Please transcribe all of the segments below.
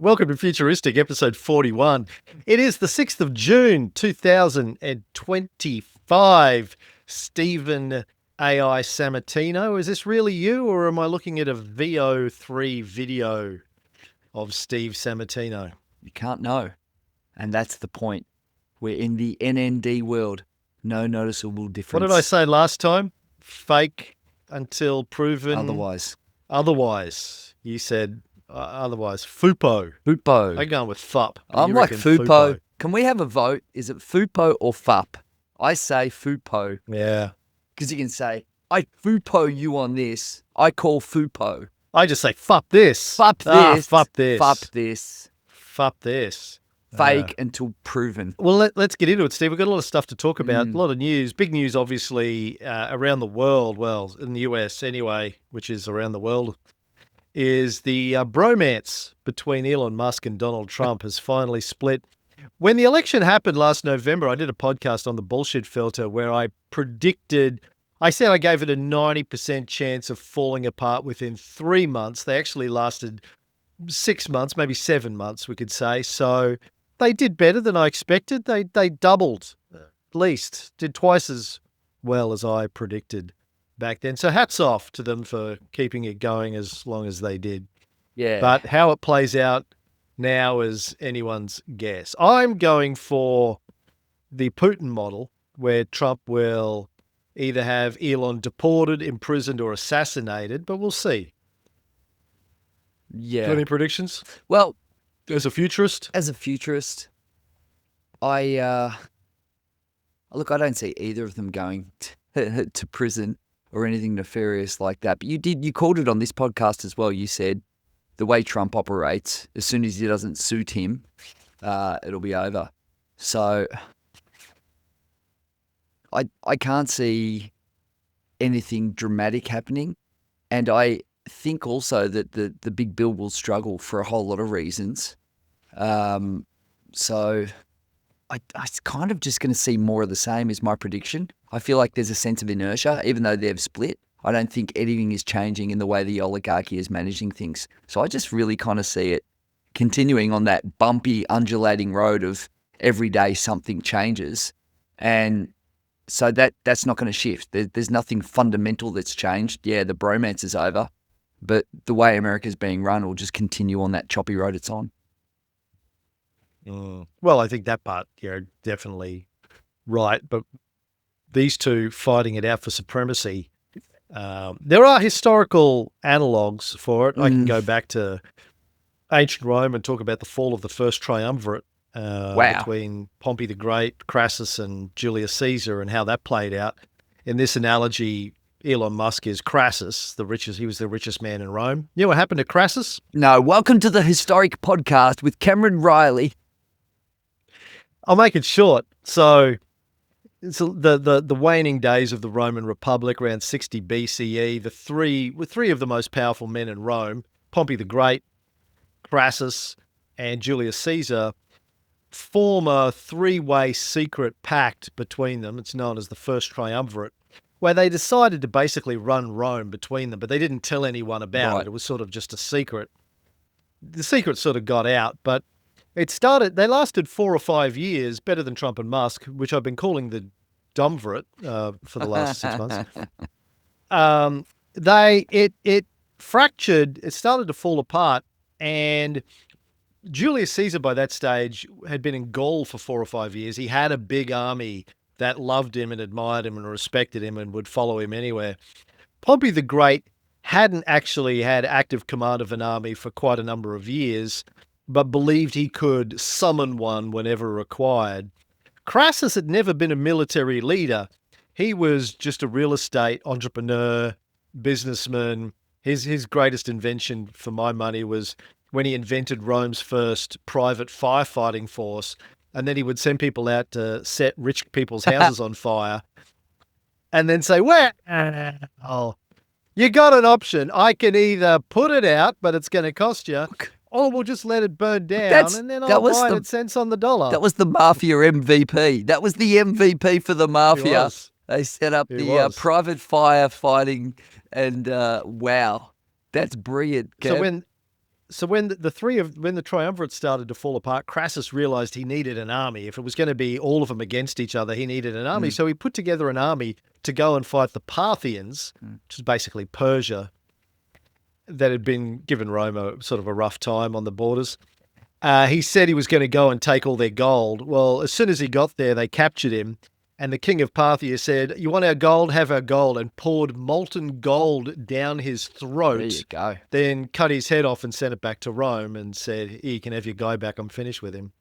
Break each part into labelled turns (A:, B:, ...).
A: Welcome to Futuristic, episode 41. It is the 6th of June, 2025. Stephen AI Sammartino, is this really you, or am I looking at a VO3 video of Steve Sammartino?
B: You can't know. And that's the point. We're in the NND world. No noticeable difference.
A: What did I say last time? Fake until proven
B: Otherwise.
A: You said otherwise. Fupo.
B: Fupo.
A: I'm going with FUP.
B: I'm like Fupo. Can we have a vote? Is it Fupo or FUP? I say Fupo.
A: Yeah.
B: Because you can say, I Fupo you on this. I call Fupo.
A: I just say, FUP this.
B: FUP this.
A: FUP this.
B: FUP this.
A: FUP this.
B: Fake until proven.
A: Well, let's get into it, Steve. We've got a lot of stuff to talk about, a lot of news. Big news, obviously, around the world, well, in the US anyway, which is around the world, is the bromance between Elon Musk and Donald Trump has finally split. When the election happened last November, I did a podcast on the bullshit filter where I said I gave it a 90% chance of falling apart within 3 months. They actually lasted 6 months, maybe 7 months, we could say. So they did better than I expected. They doubled, at least, did twice as well as I predicted back then. So hats off to them for keeping it going as long as they did.
B: Yeah.
A: But how it plays out now is anyone's guess. I'm going for the Putin model, where Trump will either have Elon deported, imprisoned, or assassinated, but we'll see.
B: Yeah.
A: Got any predictions?
B: Well,
A: As a futurist,
B: I don't see either of them going to prison or anything nefarious like that. But you called it on this podcast as well. You said the way Trump operates, as soon as he doesn't suit him, it'll be over. So I can't see anything dramatic happening. And I think also that the big bill will struggle for a whole lot of reasons. So I kind of just going to see more of the same is my prediction. I feel like there's a sense of inertia, even though they've split. I don't think anything is changing in the way the oligarchy is managing things. So I just really kind of see it continuing on that bumpy, undulating road of every day something changes. And so that's not going to shift. There's nothing fundamental that's changed. Yeah, the bromance is over, but the way America's being run will just continue on that choppy road it's on.
A: Well, I think that part, you're definitely right. But these two fighting it out for supremacy, there are historical analogues for it. I can go back to ancient Rome and talk about the fall of the first triumvirate between Pompey the Great, Crassus, and Julius Caesar, and how that played out. In this analogy, Elon Musk is Crassus, he was the richest man in Rome. You know what happened to Crassus?
B: No, welcome to the Historic Podcast with Cameron Riley.
A: I'll make it short. So it's the waning days of the Roman Republic, around 60 BCE. The three of the most powerful men in Rome, Pompey the Great, Crassus, and Julius Caesar, form a three-way secret pact between them. It's known as the First Triumvirate, where they decided to basically run Rome between them, but they didn't tell anyone about it. It was sort of just a secret. The secret sort of got out, but they lasted 4 or 5 years, better than Trump and Musk, which I've been calling the dumbvirate for the last 6 months. It fractured, it started to fall apart, and Julius Caesar by that stage had been in Gaul for 4 or 5 years. He had a big army that loved him and admired him and respected him and would follow him anywhere. Pompey the Great hadn't actually had active command of an army for quite a number of years, but believed he could summon one whenever required. Crassus had never been a military leader. He was just a real estate entrepreneur, businessman. His greatest invention, for my money, was when he invented Rome's first private firefighting force, and then he would send people out to set rich people's houses on fire and then say, you got an option. I can either put it out, but it's going to cost you, or we'll just let it burn down, and then I'll buy it at cents on the dollar.
B: That was the Mafia MVP. That was the MVP for the Mafia. They set up the private firefighting, and wow, that's brilliant. Kev.
A: So So when when the triumvirate started to fall apart, Crassus realized he needed an army. If it was going to be all of them against each other, he needed an army. So he put together an army to go and fight the Parthians, which is basically Persia, that had been given Rome a sort of a rough time on the borders. He said he was going to go and take all their gold. Well, as soon as he got there, they captured him. And the king of Parthia said, "You want our gold? Have our gold," and poured molten gold down his throat.
B: There you go.
A: Then cut his head off and sent it back to Rome and said, "Here, you can have your guy back. I'm finished with him."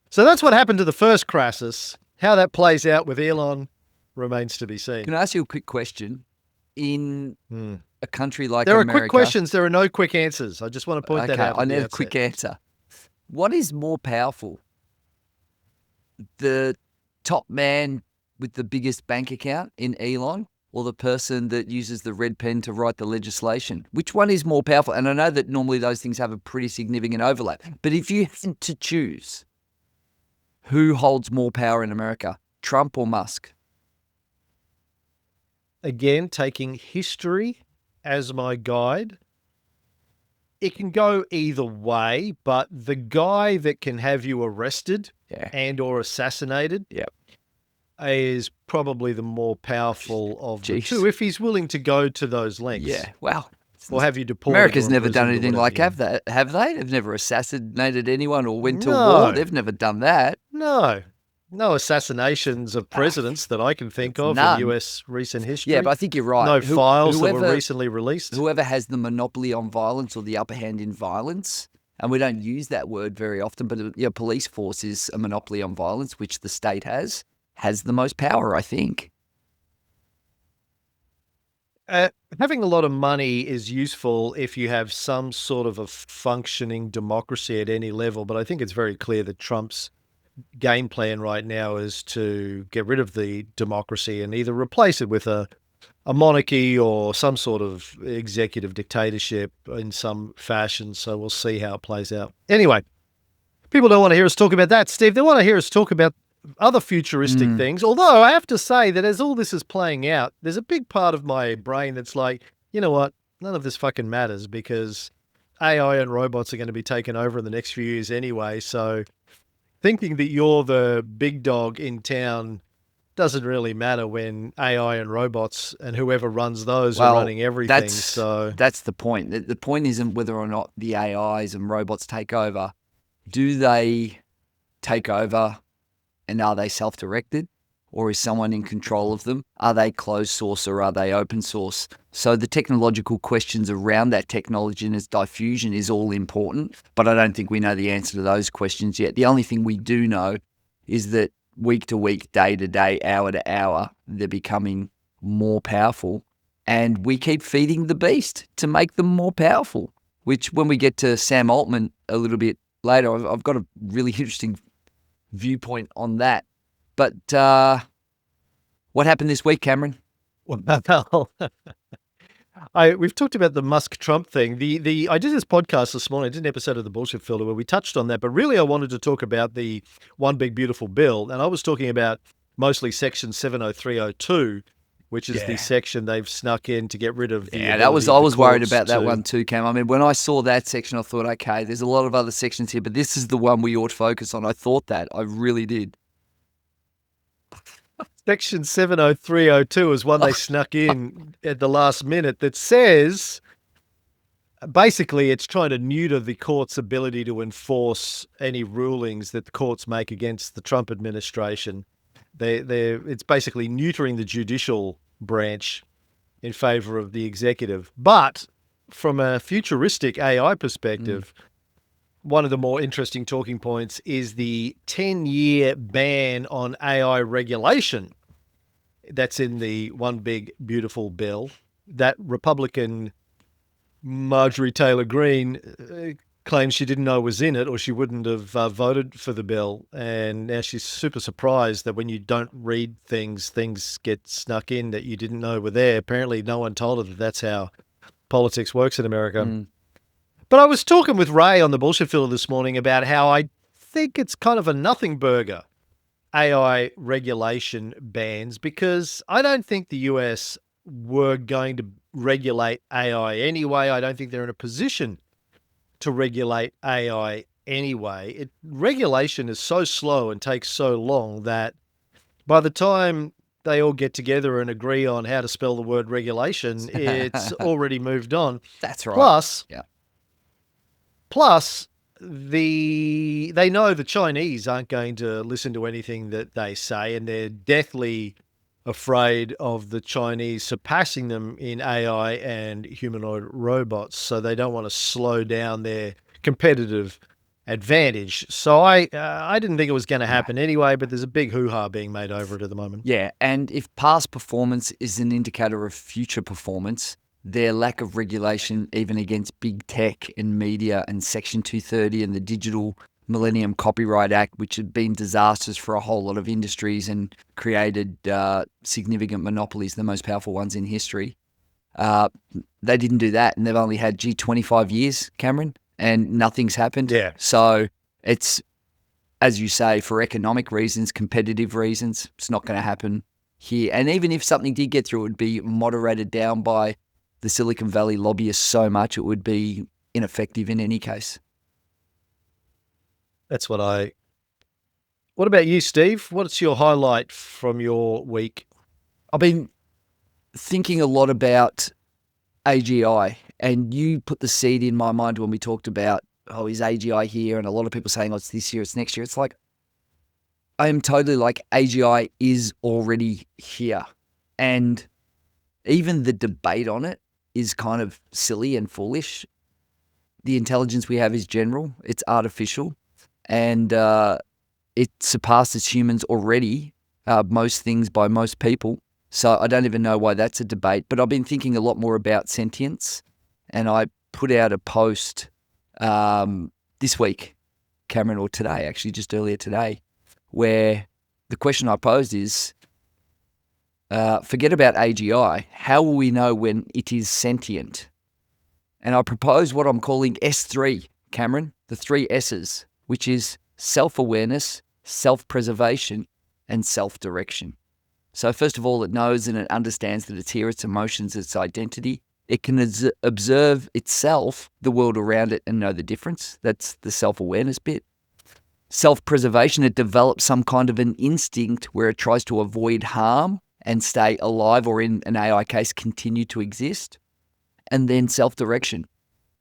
A: So that's what happened to the first Crassus. How that plays out with Elon remains to be seen.
B: Can I ask you a quick question? In a country like
A: There
B: America...
A: are quick questions. There are no quick answers. I just want to point that out.
B: I need a quick answer. What is more powerful? The top man with the biggest bank account in Elon, or the person that uses the red pen to write the legislation? Which one is more powerful? And I know that normally those things have a pretty significant overlap. But if you had to choose, who holds more power in America, Trump or Musk?
A: Again, taking history as my guide, it can go either way, but the guy that can have you arrested and or assassinated is probably the more powerful of the two, if he's willing to go to those lengths.
B: Yeah, wow.
A: Or have you deported?
B: America's never done anything like have they? Have they? They've never assassinated anyone or went to war. They've never done that.
A: No assassinations of presidents that I can think of in US recent history.
B: Yeah, but I think you're right.
A: No files that were recently released.
B: Whoever has the monopoly on violence or the upper hand in violence, and we don't use that word very often, but police force is a monopoly on violence, which the state has the most power, I think.
A: Having a lot of money is useful if you have some sort of a functioning democracy at any level, but I think it's very clear that Trump's game plan right now is to get rid of the democracy and either replace it with a monarchy or some sort of executive dictatorship in some fashion. So we'll see how it plays out. Anyway, people don't want to hear us talk about that, Steve. They want to hear us talk about other futuristic things. Although I have to say that as all this is playing out, there's a big part of my brain that's like, you know what? None of this fucking matters because AI and robots are going to be taken over in the next few years anyway. So thinking that you're the big dog in town doesn't really matter when AI and robots and whoever runs those are running everything.
B: That's the point. The point isn't whether or not the AIs and robots take over. Do they take over and are they self-directed? Or is someone in control of them? Are they closed source or are they open source? So the technological questions around that technology and its diffusion is all important, but I don't think we know the answer to those questions yet. The only thing we do know is that week to week, day to day, hour to hour, they're becoming more powerful, and we keep feeding the beast to make them more powerful, which when we get to Sam Altman a little bit later, I've got a really interesting viewpoint on that. But what happened this week, Cameron?
A: Well, we've talked about the Musk-Trump thing. I did this podcast this morning. I did an episode of The Bullshit Filter where we touched on that, but really I wanted to talk about the One Big Beautiful Bill, and I was talking about mostly Section 70302, which is the section they've snuck in to get rid of the
B: I was worried about that one too, Cam. I mean, when I saw that section, I thought, okay, there's a lot of other sections here, but this is the one we ought to focus on. I thought that. I really did.
A: Section 70302 is one they snuck in at the last minute that says, basically, it's trying to neuter the court's ability to enforce any rulings that the courts make against the Trump administration. It's basically neutering the judicial branch in favor of the executive. But from a futuristic AI perspective, one of the more interesting talking points is the 10-year ban on AI regulation that's in the One Big Beautiful Bill. That Republican Marjorie Taylor Greene claims she didn't know was in it or she wouldn't have voted for the bill. And now she's super surprised that when you don't read things get snuck in that you didn't know were there. Apparently no one told her that that's how politics works in America. But I was talking with Ray on the Bullshit Filter this morning about how I think it's kind of a nothing burger, AI regulation bans, because I don't think the US were going to regulate AI anyway. I don't think they're in a position to regulate AI anyway. Regulation is so slow and takes so long that by the time they all get together and agree on how to spell the word regulation, it's already moved on.
B: That's right.
A: Plus,
B: Yeah.
A: plus they know the Chinese aren't going to listen to anything that they say, and they're deathly afraid of the Chinese surpassing them in AI and humanoid robots. So they don't want to slow down their competitive advantage. So I didn't think it was going to happen anyway, but there's a big hoo-ha being made over it at the moment.
B: Yeah, and if past performance is an indicator of future performance, their lack of regulation, even against big tech and media and Section 230 and the Digital Millennium Copyright Act, which had been disastrous for a whole lot of industries and created significant monopolies, the most powerful ones in history. They didn't do that, and they've only had 25 years, Cameron, and nothing's happened.
A: Yeah.
B: So it's, as you say, for economic reasons, competitive reasons, it's not going to happen here. And even if something did get through, it would be moderated down by the Silicon Valley lobbyists so much it would be ineffective in any case.
A: That's what about you, Steve? What's your highlight from your week?
B: I've been thinking a lot about AGI, and you put the seed in my mind when we talked about, oh, is AGI here? And a lot of people saying, oh, it's this year, it's next year. It's like, I am totally like, AGI is already here. And even the debate on it is kind of silly and foolish. The intelligence we have is general, it's artificial, and it surpasses humans already, most things by most people. So I don't even know why that's a debate. But I've been thinking a lot more about sentience, and I put out a post this week, Cameron, or today, actually, just earlier today, where the question I posed is, forget about AGI. How will we know when it is sentient? And I propose what I'm calling S3, Cameron, the three S's, which is self-awareness, self-preservation, and self-direction. So first of all, it knows and it understands that it's here, its emotions, its identity. It can observe itself, the world around it, and know the difference. That's the self-awareness bit. Self-preservation, it develops some kind of an instinct where it tries to avoid harm and stay alive, or in an AI case, continue to exist. And then self-direction,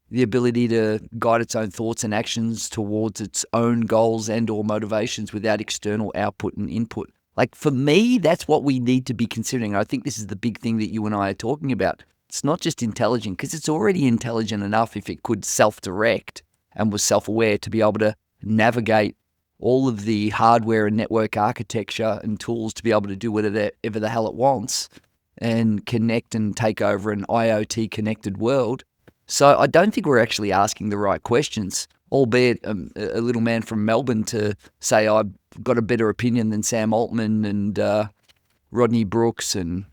B: the ability to guide its own thoughts and actions towards its own goals and or motivations without external output and input. Like, for me, that's what we need to be considering. I think this is the big thing that you and I are talking about. It's not just intelligent, because it's already intelligent enough if it could self-direct and was self-aware to be able to navigate all of the hardware and network architecture and tools to be able to do whatever the hell it wants and connect and take over an IoT connected world. So I don't think we're actually asking the right questions, albeit a little man from Melbourne to say I've got a better opinion than Sam Altman and Rodney Brooks and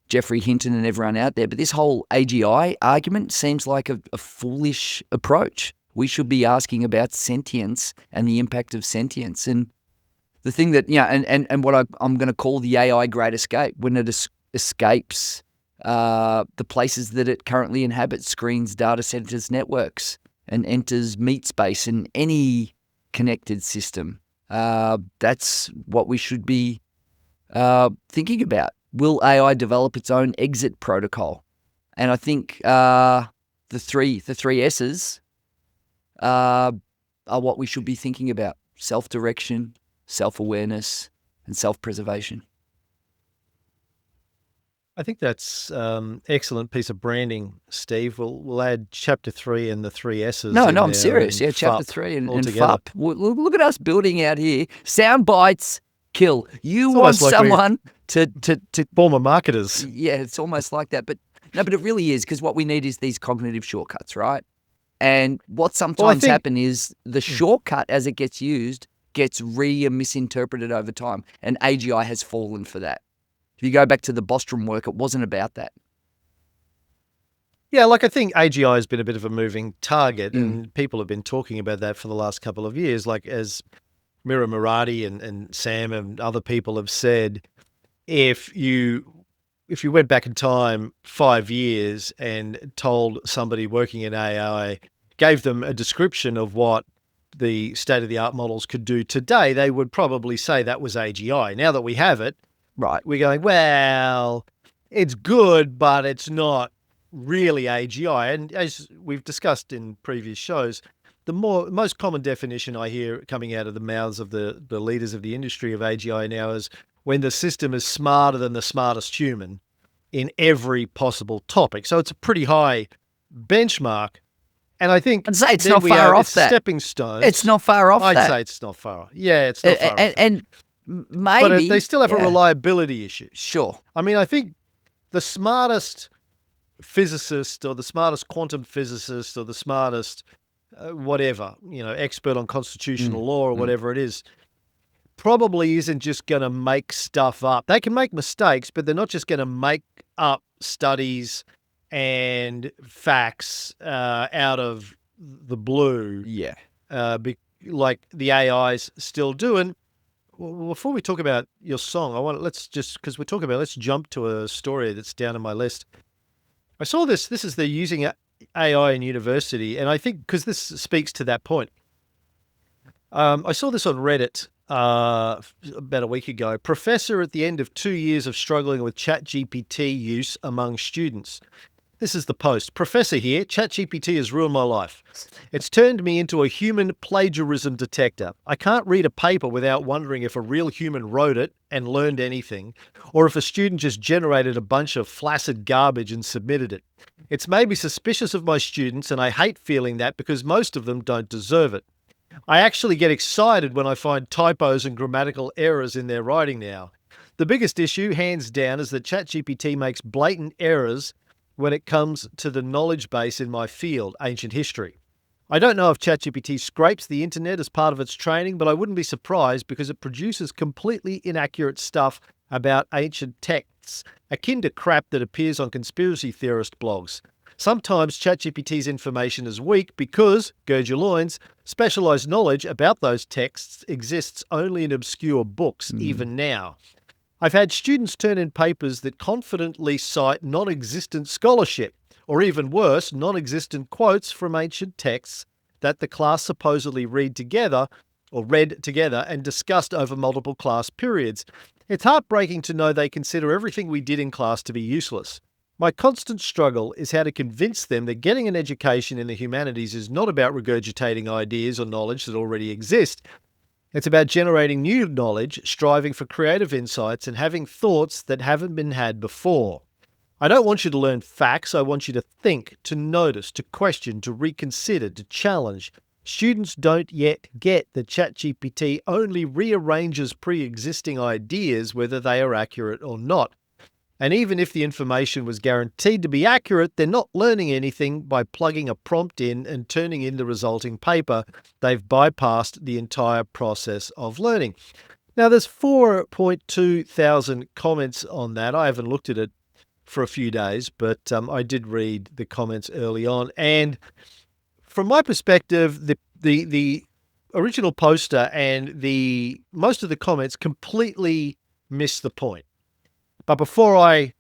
B: Jeffrey Hinton and everyone out there. But this whole AGI argument seems like a foolish approach. We should be asking about sentience and the impact of sentience. And the thing that, and what I'm going to call the AI great escape, when it escapes the places that it currently inhabits, screens, data centers, networks, and enters meat space in any connected system. That's what we should be thinking about. Will AI develop its own exit protocol? And I think the three S's are what we should be thinking about: self-direction, self-awareness, and self-preservation.
A: I think that's excellent piece of branding, Steve. We'll add chapter 3 and the 3 S's.
B: No,
A: in
B: I'm
A: there
B: serious.
A: and
B: Yeah, chapter
A: FUP
B: 3 and
A: altogether.
B: FUP. Look at us building out here. Sound bites kill. You
A: It's
B: want
A: almost like
B: someone to
A: former marketers.
B: yeah, it's almost like that. But no, but it really is, because what we need is these cognitive shortcuts, right? And what sometimes happen is the shortcut, as it gets used, gets misinterpreted over time. And AGI has fallen for that. If you go back to the Bostrom work, it wasn't about that.
A: Yeah, like I think AGI has been a bit of a moving target, and people have been talking about that for the last couple of years. Like, as Mira Murati and Sam and other people have said, if you went back in time 5 years and told somebody working in AI, gave them a description of what the state-of-the-art models could do today, they would probably say that was AGI. Now that we have it,
B: Right.
A: we're going, well, it's good, but it's not really AGI. And as we've discussed in previous shows, the most common definition I hear coming out of the mouths of the leaders of the industry of AGI now is when the system is smarter than the smartest human in every possible topic. So it's a pretty high benchmark. And I think
B: I'd say it's
A: there
B: not
A: we
B: far
A: are.
B: off
A: It's
B: that.
A: stepping stones.
B: It's not far off
A: I'd
B: that.
A: say it's not far. Yeah, it's not far off.
B: And
A: But
B: maybe
A: they still have a reliability issue.
B: Sure.
A: I mean, I think the smartest physicist or the smartest quantum physicist or the smartest whatever, expert on constitutional law or whatever it is, probably isn't just going to make stuff up. They can make mistakes, but they're not just going to make up studies and facts out of the blue.
B: Yeah.
A: Like the AIs still do. And before we talk about your song, let's jump to a story that's down on my list. I saw this. This is they're using AI in university, and I think because this speaks to that point. I saw this on Reddit about a week ago. Professor at the end of 2 years of struggling with ChatGPT use among students. This is the post. Professor here, ChatGPT has ruined my life. It's turned me into a human plagiarism detector. I can't read a paper without wondering if a real human wrote it and learned anything, or if a student just generated a bunch of flaccid garbage and submitted it. It's made me suspicious of my students, and I hate feeling that because most of them don't deserve it. I actually get excited when I find typos and grammatical errors in their writing now. The biggest issue, hands down, is that ChatGPT makes blatant errors when it comes to the knowledge base in my field, ancient history. I don't know if ChatGPT scrapes the internet as part of its training, but I wouldn't be surprised because it produces completely inaccurate stuff about ancient texts, akin to crap that appears on conspiracy theorist blogs. Sometimes ChatGPT's information is weak because, gird your loins, specialized knowledge about those texts exists only in obscure books, even now. I've had students turn in papers that confidently cite non-existent scholarship, or even worse, non-existent quotes from ancient texts that the class supposedly read together and discussed over multiple class periods. It's heartbreaking to know they consider everything we did in class to be useless. My constant struggle is how to convince them that getting an education in the humanities is not about regurgitating ideas or knowledge that already exist. It's about generating new knowledge, striving for creative insights, and having thoughts that haven't been had before. I don't want you to learn facts. I want you to think, to notice, to question, to reconsider, to challenge. Students don't yet get that ChatGPT only rearranges pre-existing ideas, whether they are accurate or not. And even if the information was guaranteed to be accurate, they're not learning anything by plugging a prompt in and turning in the resulting paper. They've bypassed the entire process of learning. Now, there's 4.2 thousand comments on that. I haven't looked at it for a few days, but I did read the comments early on. And from my perspective, the original poster and most of the comments completely miss the point. But before I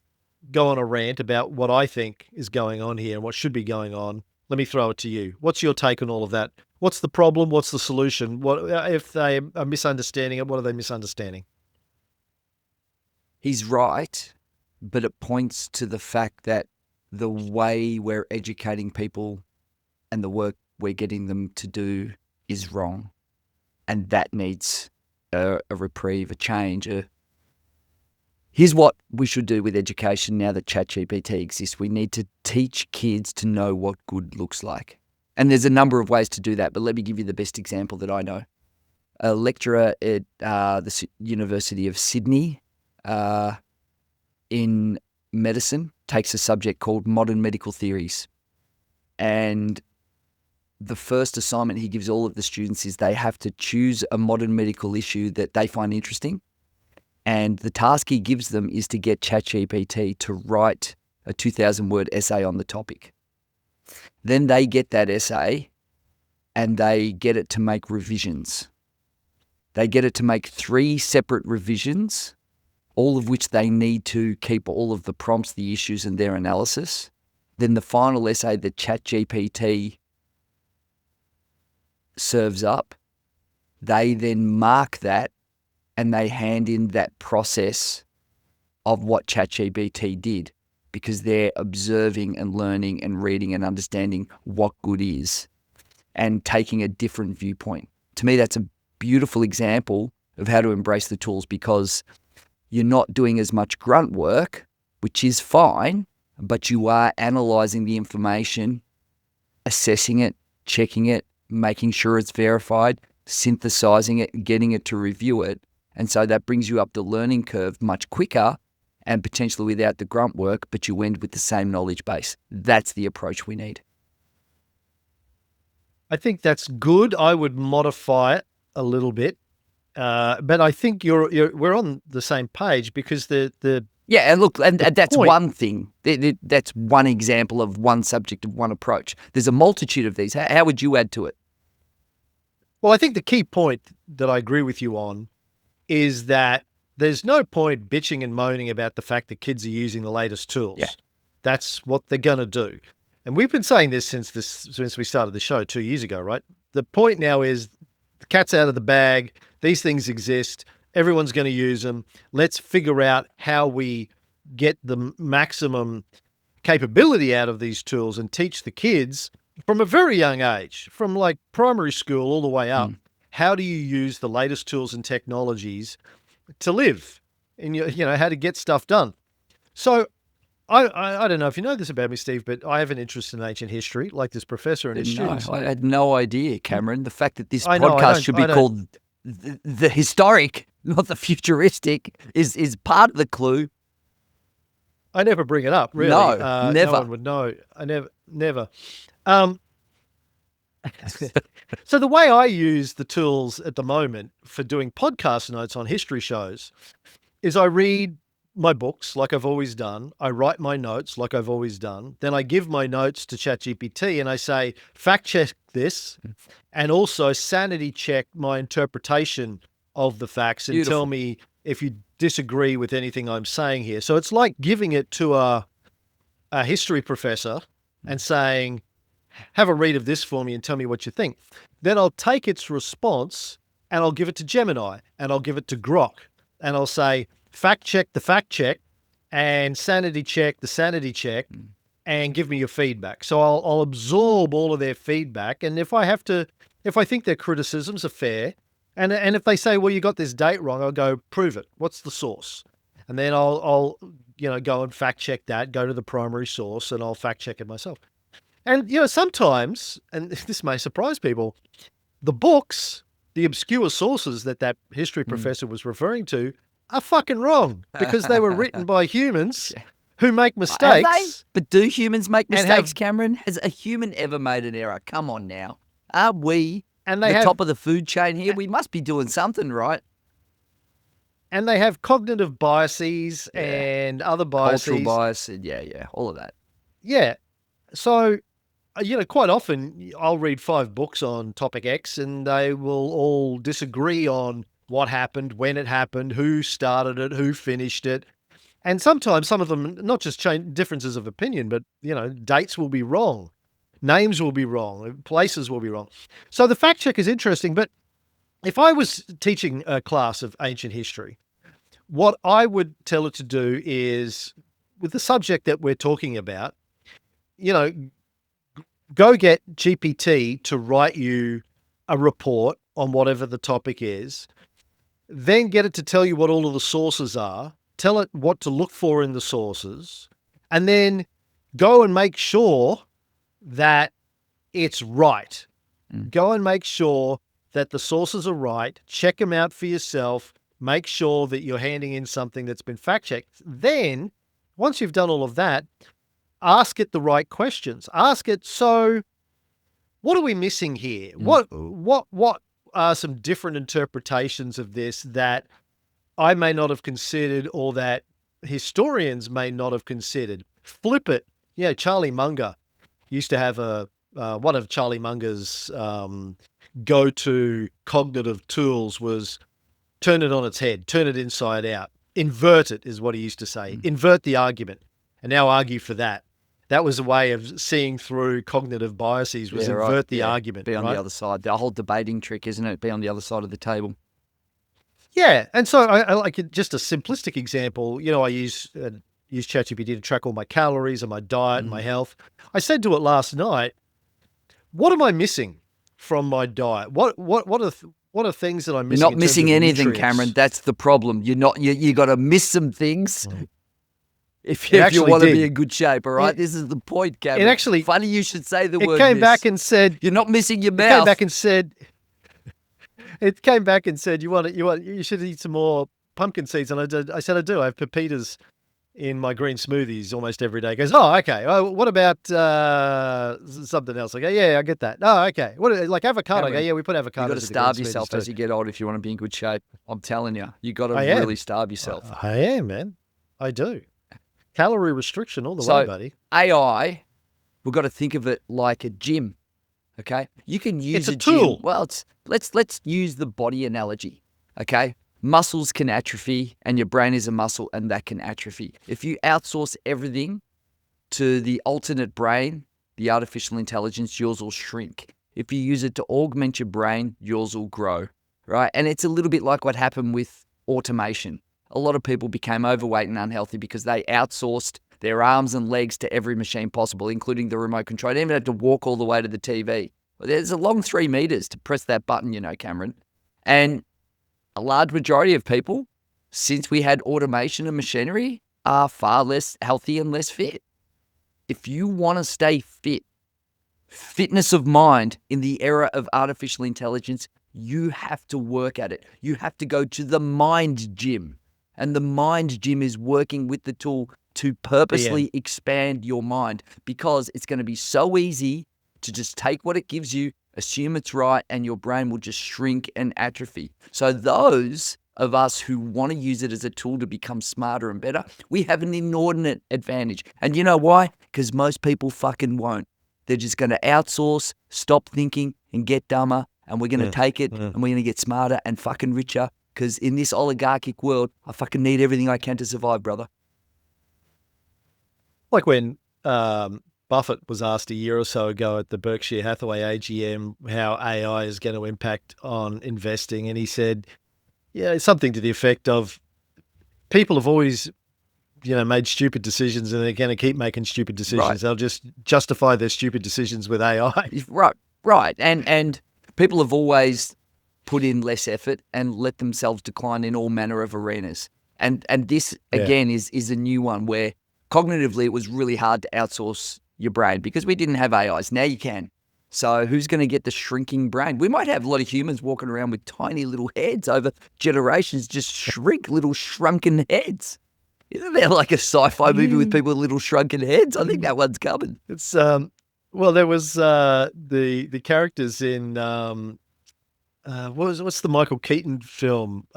A: go on a rant about what I think is going on here and what should be going on, let me throw it to you. What's your take on all of that? What's the problem? What's the solution? What if they are misunderstanding it? What are they misunderstanding?
B: He's right, but it points to the fact that the way we're educating people and the work we're getting them to do is wrong. And that needs a reprieve, a change, Here's what we should do with education now that ChatGPT exists. We need to teach kids to know what good looks like. And there's a number of ways to do that, but let me give you the best example that I know. A lecturer at the University of Sydney in medicine takes a subject called modern medical theories. And the first assignment he gives all of the students is they have to choose a modern medical issue that they find interesting. And the task he gives them is to get ChatGPT to write a 2,000-word essay on the topic. Then they get that essay and they get it to make revisions. They get it to make 3 separate revisions, all of which they need to keep all of the prompts, the issues, and their analysis. Then the final essay that ChatGPT serves up, they then mark that and they hand in that process of what ChatGPT did, because they're observing and learning and reading and understanding what good is and taking a different viewpoint. To me, that's a beautiful example of how to embrace the tools, because you're not doing as much grunt work, which is fine, but you are analyzing the information, assessing it, checking it, making sure it's verified, synthesizing it, getting it to review it. And so that brings you up the learning curve much quicker and potentially without the grunt work, but you end with the same knowledge base. That's the approach we need.
A: I think that's good. I would modify it a little bit, but I think we're on the same page, because
B: yeah, and look, and that's
A: point,
B: one thing. That's one example of one subject of one approach. There's a multitude of these. How would you add to it?
A: Well, I think the key point that I agree with you on is that there's no point bitching and moaning about the fact that kids are using the latest tools.
B: Yeah.
A: That's what they're going to do. And we've been saying this since we started the show 2 years ago, right? The point now is the cat's out of the bag. These things exist. Everyone's going to use them. Let's figure out how we get the maximum capability out of these tools and teach the kids from a very young age, from like primary school all the way up. How do you use the latest tools and technologies to live, and how to get stuff done? So I don't know if you know this about me, Steve, but I have an interest in ancient history, like this professor and his students.
B: I had no idea, Cameron. The fact that this
A: I know,
B: podcast should be called the historic, not the futuristic, is part of the clue.
A: I never bring it up, really.
B: No, never.
A: No one would know. I never. So the way I use the tools at the moment for doing podcast notes on history shows is I read my books like I've always done. I write my notes like I've always done. Then I give my notes to ChatGPT and I say, fact check this, and also sanity check my interpretation of the facts and tell me if you disagree with anything I'm saying here. So it's like giving it to a history professor and saying, have a read of this for me and tell me what you think. Then I'll take its response and I'll give it to Gemini and I'll give it to Grok and I'll say, fact check the fact check and sanity check the sanity check and give me your feedback. So I'll absorb all of their feedback. And if I think their criticisms are fair, and if they say, well, you got this date wrong, I'll go, prove it. What's the source? And then I'll go and fact check that, go to the primary source, and I'll fact check it myself. And, sometimes, and this may surprise people, the books, the obscure sources that history professor was referring to are fucking wrong, because they were written by humans who make mistakes.
B: Are they? But do humans make mistakes, Cameron? Has a human ever made an error? Come on now. Are we top of the food chain here? We must be doing something right.
A: And they have cognitive biases and other biases.
B: Cultural bias, yeah, all of that.
A: Yeah. So, quite often I'll read 5 books on topic X and they will all disagree on what happened, when it happened, who started it, who finished it. And sometimes some of them, not just differences of opinion, but, dates will be wrong. Names will be wrong. Places will be wrong. So the fact check is interesting. But if I was teaching a class of ancient history, what I would tell it to do is, with the subject that we're talking about, go get GPT to write you a report on whatever the topic is, then get it to tell you what all of the sources are, tell it what to look for in the sources, and then go and make sure that it's right. Go and make sure that the sources are right, check them out for yourself, make sure that you're handing in something that's been fact-checked. Then, once you've done all of that, ask it the right questions. Ask it, so what are we missing here? What are some different interpretations of this that I may not have considered or that historians may not have considered? Flip it. Yeah, Charlie Munger used to have one of Charlie Munger's go-to cognitive tools was turn it on its head, turn it inside out. Invert it is what he used to say. Invert the argument and now argue for that. That was a way of seeing through cognitive biases, was invert the argument.
B: Be on the other side. The whole debating trick, isn't it? Be on the other side of the table.
A: Yeah, and so I like it, just a simplistic example. I use ChatGPT to track all my calories and my diet and my health. I said to it last night, "What am I missing from my diet? What are things that I'm missing?"
B: You're not missing anything,
A: nutrients?
B: Cameron. That's the problem. You're not. You got to miss some things if you want to be in good shape. All right, this is the point, Cameron.
A: It actually
B: funny you should say the word.
A: It came back and said,
B: "You're not missing your mouth."
A: It came back and said. It came back and said, you should eat some more pumpkin seeds. And I said, I do. I have pepitas in my green smoothies almost every day. It goes, oh, okay. Oh, what about something else? I go, yeah, I get that. Oh, okay. What, like avocado? I go, yeah, we put avocado.
B: You got to starve yourself as you get older if you want to be in good shape. I'm telling you, you got to really starve yourself.
A: I am, man. I do. Calorie restriction all the way, buddy.
B: AI, we've got to think of it like a gym. Okay, you can use
A: a tool.
B: Gym. Well, let's use the body analogy. Okay, muscles can atrophy, and your brain is a muscle, and that can atrophy. If you outsource everything to the alternate brain, the artificial intelligence, yours will shrink. If you use it to augment your brain, yours will grow. Right, and it's a little bit like what happened with automation. A lot of people became overweight and unhealthy because they outsourced their arms and legs to every machine possible, including the remote control. They didn't even have to walk all the way to the TV. There's a long 3 meters to press that button, Cameron. And a large majority of people, since we had automation and machinery, are far less healthy and less fit. If you want to stay fit, fitness of mind in the era of artificial intelligence, you have to work at it. You have to go to the mind gym. And the mind gym is working with the tool to purposely expand your mind, because it's going to be so easy to just take what it gives you, assume it's right, and your brain will just shrink and atrophy. So those of us who want to use it as a tool to become smarter and better, we have an inordinate advantage. And you know why? Because most people fucking won't. They're just going to outsource, stop thinking, and get dumber, and we're going to take it, and we're going to get smarter and fucking richer, because in this oligarchic world, I fucking need everything I can to survive, brother.
A: Like when Buffett was asked a year or so ago at the Berkshire Hathaway AGM how AI is going to impact on investing, and he said, yeah, something to the effect of, people have always, made stupid decisions, and they're going to keep making stupid decisions. Right. They'll just justify their stupid decisions with AI.
B: Right. And people have always put in less effort and let themselves decline in all manner of arenas. And this, again, is a new one where cognitively it was really hard to outsource your brain because we didn't have AIs. Now you can. So who's going to get the shrinking brain? We might have a lot of humans walking around with tiny little heads over generations, just shrink, little shrunken heads. Isn't there like a sci-fi movie with people with little shrunken heads? I think that one's coming.
A: It's well, there was the characters in what's the Michael Keaton film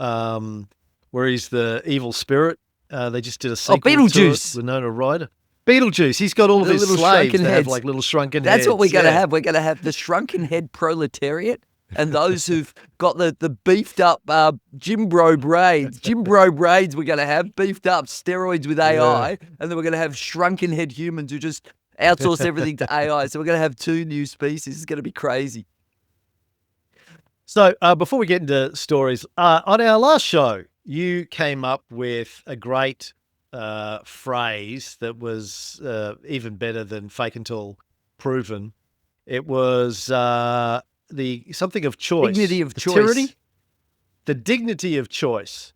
A: where he's the evil spirit? They just did a sequel
B: Beetlejuice.
A: to it, Winona Ryder. Beetlejuice. He's got all of his
B: little
A: slaves
B: shrunken
A: that
B: heads.
A: have like little shrunken
B: That's
A: heads.
B: what we're going to have. We're going to have the shrunken head proletariat and those who've got the beefed up Jim Bro braids. Jim Bro braids we're going to have, beefed up steroids with AI, and then we're going to have shrunken head humans who just outsource everything to AI. So we're going to have 2 new species. It's going to be crazy.
A: So before we get into stories, on our last show, you came up with a great phrase that was even better than fake until proven. It was the something of choice.
B: Dignity of choice.
A: Tyranny, the dignity of choice.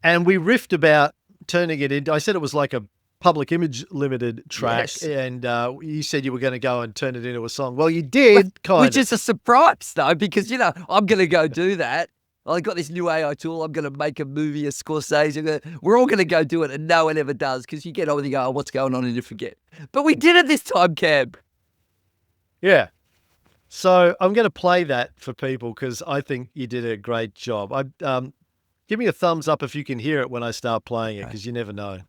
A: And we riffed about turning it into, I said it was like a Public Image Limited track. Yes. And you said you were going to go and turn it into a song. Well, you did, kind of.
B: Which is a surprise, though, because, I'm going to go do that. I got this new AI tool. I'm going to make a movie, a Scorsese. We're all going to go do it, and no one ever does because you get on and you go, what's going on, and you forget. But we did it this time, Cam.
A: Yeah. So I'm going to play that for people because I think you did a great job. Give me a thumbs up if you can hear it when I start playing it, because you never know.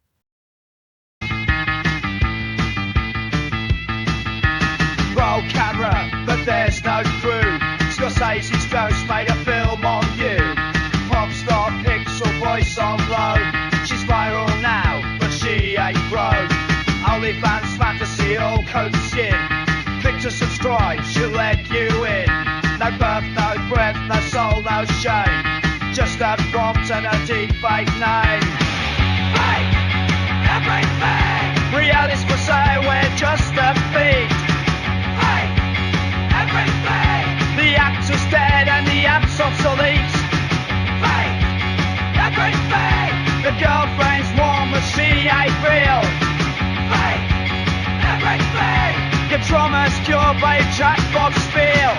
C: Roll camera, but there's no crew. Scorsese's ghost made a film on you. Pop star pixel voice on low. She's viral now, but she ain't broke. OnlyFans fantasy all coat of skin. Click to subscribe, she'll let you in. No birth, no breath, no soul, no shame. Just a prompt and a deep fake name. Fake everything. Reality's for sale, we're just a feed. Fake everything. The actor's dead and the app's obsolete. Fake everything. The girlfriend's warm but she ain't real. Fake everything. Your trauma's cured by a jackpot spiel.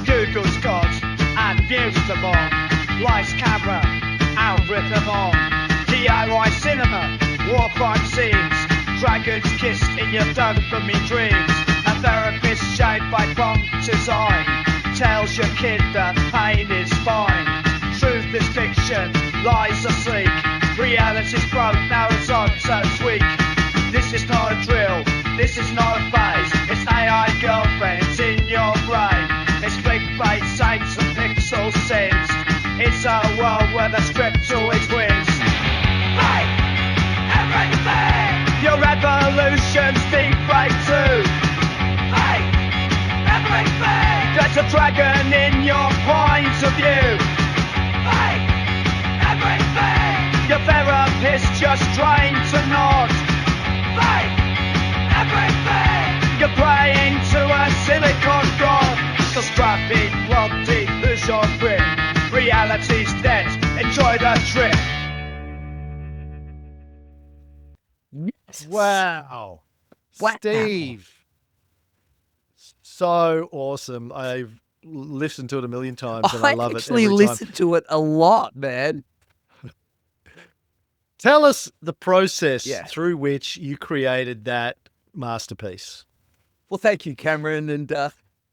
C: Google's got and views them on. Lights, camera, algorithm on. DIY cinema, war crime scenes. Dragons kissed in your dopamine dreams. A therapist shaped by prompt design tells your kid that pain is fine. Truth is fiction, lies are sleek. Reality's broke, now it's on, so it's weak. This is not a drill, this is not a phase. It's AI girlfriends in your brain. It's clickbait, saints and pixel sins. It's a world where the script always wins. Fake everything. Your evolution's deep fake too. Fake everything. There's a dragon in your point of view. Fake everything. Your therapist just trained to nod. Fake everything. You're praying to a silicon god. Cause traffic, Roddy, who's your grip? Reality's dead, enjoy the trip.
A: Wow.
B: Wow.
A: Steve. So awesome. I've listened to it a million times and I love it
B: actually
A: every
B: listen
A: time.
B: to it a lot, man.
A: Tell us the process
B: Yeah.
A: through which you created that masterpiece.
B: Well, thank you, Cameron. And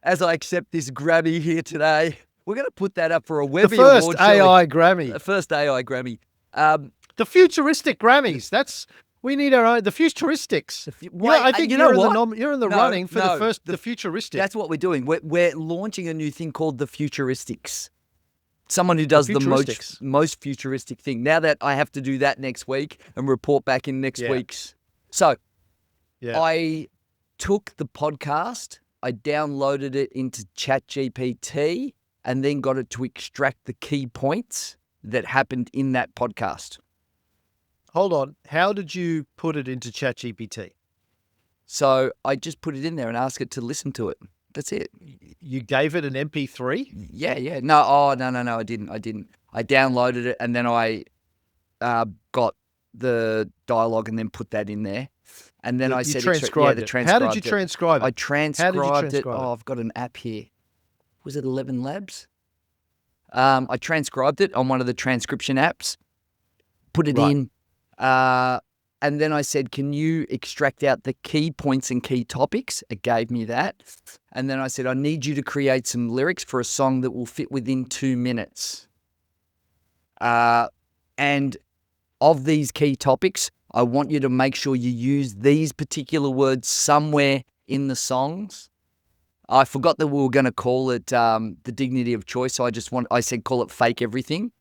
B: as I accept this Grammy here today, we're going to put that up for a Webby
A: The first
B: Award. shall we?
A: AI Grammy.
B: The first AI Grammy.
A: The futuristic Grammys. We need our own. The futuristics. I think
B: you know what?
A: You're in the
B: No,
A: running for
B: no,
A: the futuristic.
B: That's what we're doing. We're launching a new thing called the Futuristics. Someone who does the
A: Futuristics.
B: most futuristic thing. Now that I have to do that next week and report back in next
A: Yeah.
B: week's. So
A: Yeah.
B: I took the podcast, I downloaded it into ChatGPT, and then got it to extract the key points that happened in that podcast.
A: Hold on. How did you put it into ChatGPT?
B: So I just put it in there and asked it to listen to it. That's it.
A: You gave it an MP3?
B: Yeah. No, I didn't. I downloaded it and then I got the dialogue and then put that in there. And then I said,
A: transcribed it. How did you
B: it.
A: transcribe it?
B: I transcribed it.
A: transcribe it?
B: Oh, I've got an app here. Was it 11 Labs? I transcribed it on one of the transcription apps, put it
A: Right.
B: in, and then I said, can you extract out the key points and key topics? It gave me that. And then I said, I need you to create some lyrics for a song that will fit within 2 minutes. And of these key topics, I want you to make sure you use these particular words somewhere in the songs. I forgot that we were going to call it the dignity of choice. So I said, call it fake everything.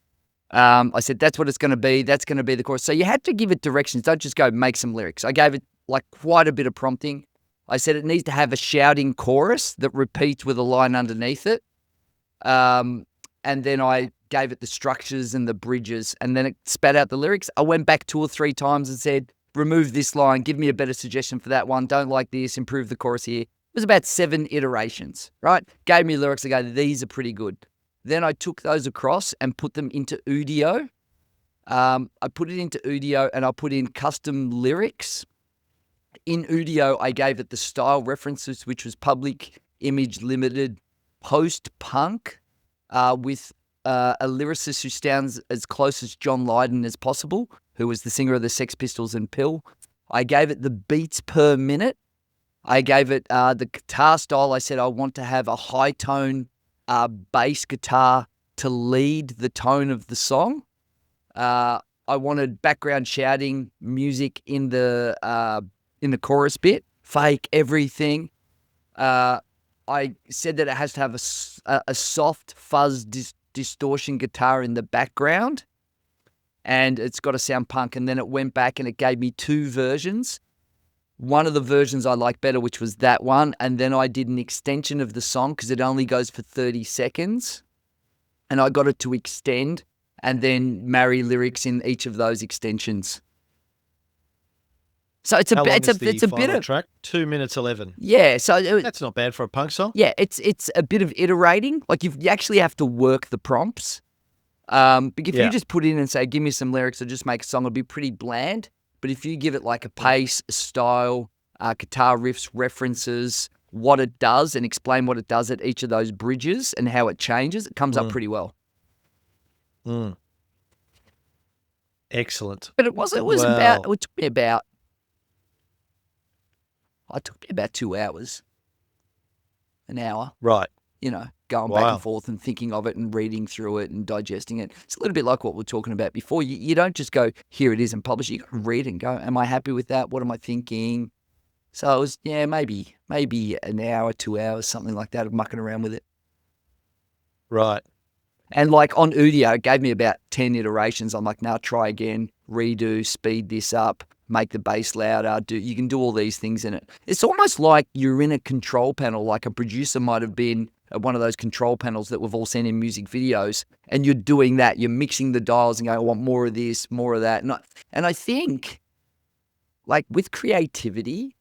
B: I said, that's what it's going to be. That's going to be the chorus. So you had to give it directions. Don't just go make some lyrics. I gave it like quite a bit of prompting. I said it needs to have a shouting chorus that repeats with a line underneath it. And then I gave it the structures and the bridges, and then it spat out the lyrics. I went back 2 or 3 times and said, remove this line, give me a better suggestion for that one. Don't like this, improve the chorus here. It was about 7 iterations, right? Gave me lyrics. I go, these are pretty good. Then I took those across and put them into Udio. I put it into Udio and I put in custom lyrics. In Udio, I gave it the style references, which was Public Image Limited, post-punk, with a lyricist who sounds as close as John Lydon as possible, who was the singer of the Sex Pistols and Pill. I gave it the beats per minute. I gave it the guitar style. I said I want to have a high tone bass guitar to lead the tone of the song. I wanted background shouting music in the chorus bit, fake everything. I said that it has to have a soft fuzz distortion guitar in the background. and it's got to sound punk. And then it went back and it gave me 2 versions. One of the versions I like better, which was that one. And then I did an extension of the song because it only goes for 30 seconds. And I got it to extend and then marry lyrics in each of those extensions. So it's a
A: How long
B: it's
A: is
B: a
A: the
B: it's a bit
A: final
B: of
A: track? 2 minutes 11.
B: yeah. So
A: That's not bad for a punk song.
B: yeah, it's a bit of iterating. Like you actually have to work the prompts. But if you
A: Yeah.
B: just put in and say, give me some lyrics or just make a song, it'll be pretty bland. But if you give it like a pace, a style, guitar riffs, references, what it does, and explain what it does at each of those bridges and how it changes, it comes up pretty well.
A: Mm. Excellent.
B: But it took me about, took me about 2 hours, an hour.
A: Right.
B: Going back
A: Wow.
B: and forth and thinking of it and reading through it and digesting it. It's a little bit like what we were talking about before. You don't just go, here it is and publish it. You got to read it and go, am I happy with that? What am I thinking? So it was, maybe an hour, 2 hours, something like that of mucking around with it.
A: Right.
B: And like on Udio, it gave me about 10 iterations. I'm like, now try again, redo, speed this up, make the bass louder. You can do all these things in it. It's almost like you're in a control panel, like a producer might have been at one of those control panels that we've all seen in music videos, and you're doing that. You're mixing the dials and going, I want more of this, more of that. And I think, like with creativity,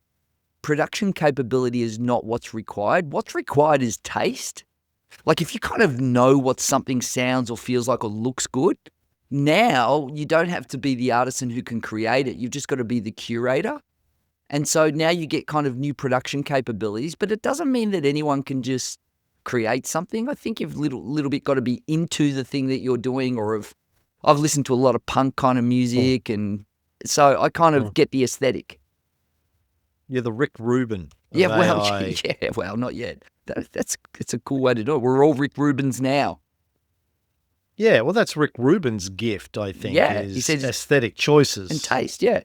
B: production capability is not what's required. What's required is taste. Like if you kind of know what something sounds or feels like or looks good, now you don't have to be the artisan who can create it. You've just got to be the curator. And so now you get kind of new production capabilities, but it doesn't mean that anyone can just create something. I think you've little bit got to be into the thing that you're doing, or I've listened to a lot of punk kind of music, and so I kind of get the aesthetic.
A: You're the Rick Rubin.
B: Yeah,
A: AI.
B: Not yet. It's a cool way to do it. We're all Rick Rubins now.
A: Yeah, well, that's Rick Rubin's gift, I think.
B: Yeah,
A: is
B: he says
A: aesthetic choices
B: and taste. Yeah,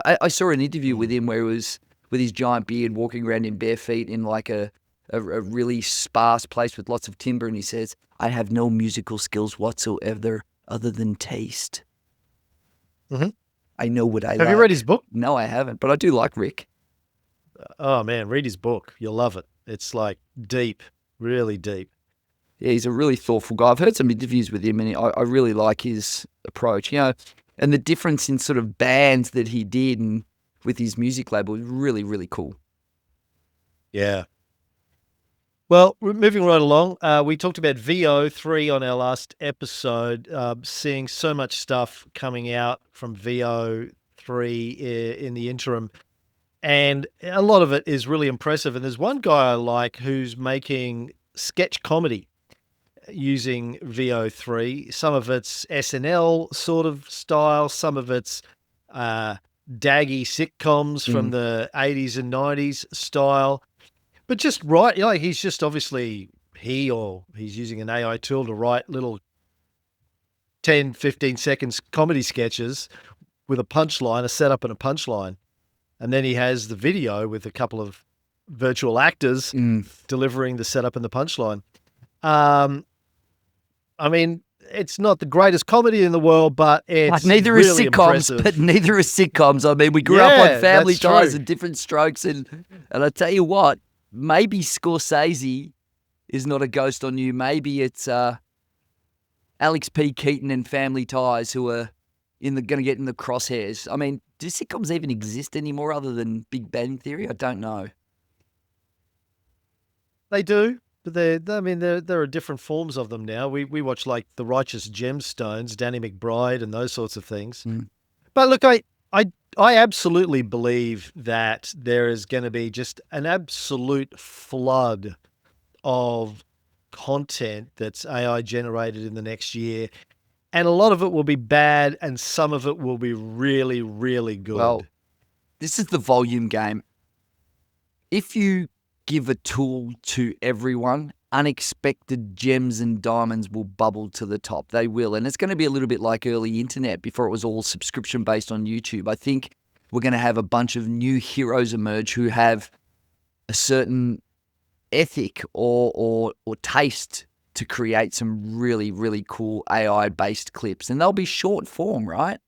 B: I saw an interview with him where he was with his giant beard, walking around in bare feet in like a really sparse place with lots of timber, and he says, "I have no musical skills whatsoever other than taste.
A: Mm-hmm.
B: I know what I like."
A: Have you read his book?
B: No, I haven't, but I do like Rick.
A: Oh man, read his book. You'll love it. It's like deep, really deep.
B: Yeah, he's a really thoughtful guy. I've heard some interviews with him, and I really like his approach. And the difference in sort of bands that he did and with his music label was really, really cool.
A: Yeah. Well, moving right along, we talked about VO3 on our last episode, seeing so much stuff coming out from VO3 in the interim. And a lot of it is really impressive. And there's one guy I like who's making sketch comedy using VO3. Some of it's SNL sort of style. Some of it's daggy sitcoms from the 80s and 90s style. But just right, he's just obviously he's using an AI tool to write little 10, 15 seconds comedy sketches with a punchline, a setup and a punchline. And then he has the video with a couple of virtual actors delivering the setup and the punchline. I mean, it's not the greatest comedy in the world, but it's
B: neither
A: really
B: is sitcoms.
A: impressive.
B: But neither is sitcoms. I mean, we grew up on Family
A: that's
B: Ties
A: true.
B: and Different Strokes, and I tell you what, maybe Scorsese is not a ghost on you. Maybe it's Alex P. Keaton and Family Ties who are going to get in the crosshairs. I mean, do sitcoms even exist anymore other than Big Bang Theory? I don't know.
A: They do, but there are different forms of them now. We watch like The Righteous Gemstones, Danny McBride, and those sorts of things. But look, I absolutely believe that there is going to be just an absolute flood of content that's AI generated in the next year. And a lot of it will be bad, and some of it will be really, really good.
B: Well, this is the volume game. If you give a tool to everyone, unexpected gems and diamonds will bubble to the top. They will. And it's going to be a little bit like early internet before it was all subscription based on YouTube. I think we're going to have a bunch of new heroes emerge who have a certain ethic or taste to create some really, really cool AI-based clips. And they'll be short form, right?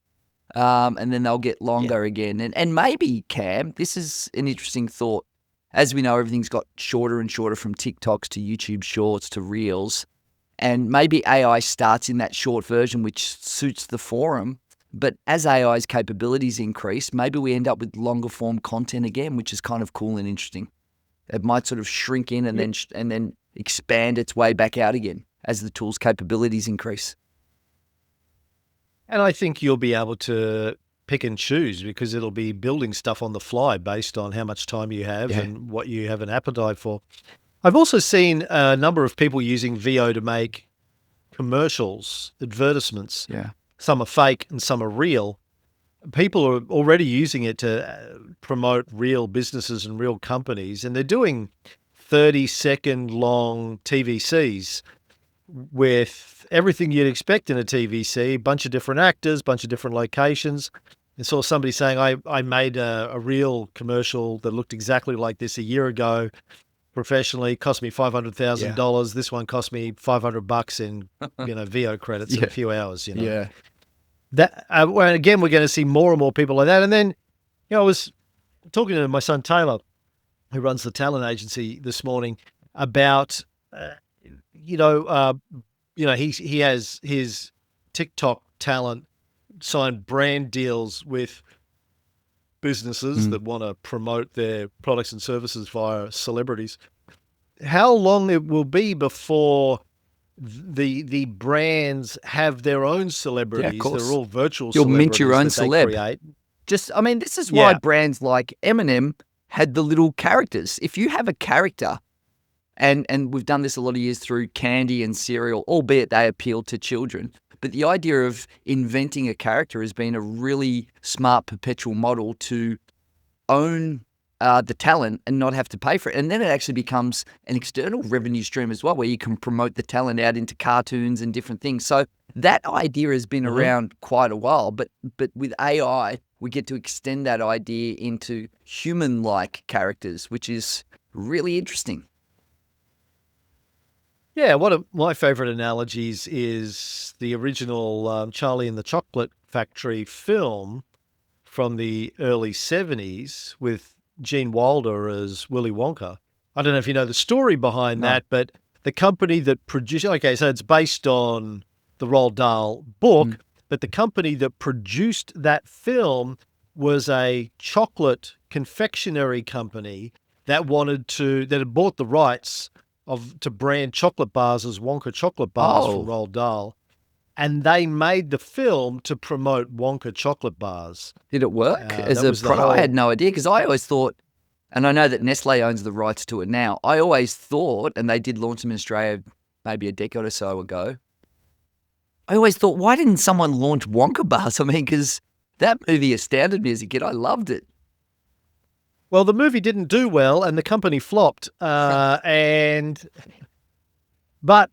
B: And then they'll get longer again. And maybe, Cam, this is an interesting thought. As we know, everything's got shorter and shorter from TikToks to YouTube Shorts to Reels. And maybe AI starts in that short version, which suits the forum. But as AI's capabilities increase, maybe we end up with longer form content again, which is kind of cool and interesting. It might sort of shrink in and then expand its way back out again as the tool's capabilities increase.
A: And I think you'll be able to pick and choose because it'll be building stuff on the fly based on how much time you have and what you have an appetite for. I've also seen a number of people using VO to make commercials, advertisements.
B: Yeah.
A: Some are fake and some are real. People are already using it to promote real businesses and real companies, and they're doing 30-second long TVCs with everything you'd expect in a TVC, a bunch of different actors, bunch of different locations. I saw somebody saying, I made a real commercial that looked exactly like this a year ago professionally, cost me $500,000. This one cost me $500 in, VO credits in a few hours,
B: Yeah.
A: That, well, again, we're going to see more and more people like that. And then, I was talking to my son, Taylor, who runs the talent agency this morning about, he has his TikTok talent signed brand deals with businesses that want to promote their products and services via celebrities. How long it will be before the brands have their own celebrities?
B: course.
A: They're all virtual
B: You'll
A: celebrities
B: mint your own
A: that they
B: celeb.
A: create.
B: This is why brands like Eminem had the little characters. If you have a character, and we've done this a lot of years through candy and cereal, albeit they appeal to children. But the idea of inventing a character has been a really smart perpetual model to own the talent and not have to pay for it. And then it actually becomes an external revenue stream as well, where you can promote the talent out into cartoons and different things. So that idea has been around quite a while. But with AI, we get to extend that idea into human-like characters, which is really interesting.
A: Yeah, one of my favorite analogies is the original Charlie and the Chocolate Factory film from the early 70s with Gene Wilder as Willy Wonka. I don't know if you know the story behind that, but the company that produced, so it's based on the Roald Dahl book, but the company that produced that film was a chocolate confectionery company that had bought the rights to brand chocolate bars as Wonka chocolate bars from Roald Dahl. And they made the film to promote Wonka chocolate bars.
B: Did it work as a product? I had no idea, because I always thought, and I know that Nestle owns the rights to it now, I always thought, and they did launch them in Australia maybe a decade or so ago, I always thought, why didn't someone launch Wonka bars? I mean, because that movie astounded me as a kid. I loved it.
A: Well, the movie didn't do well, and the company flopped. But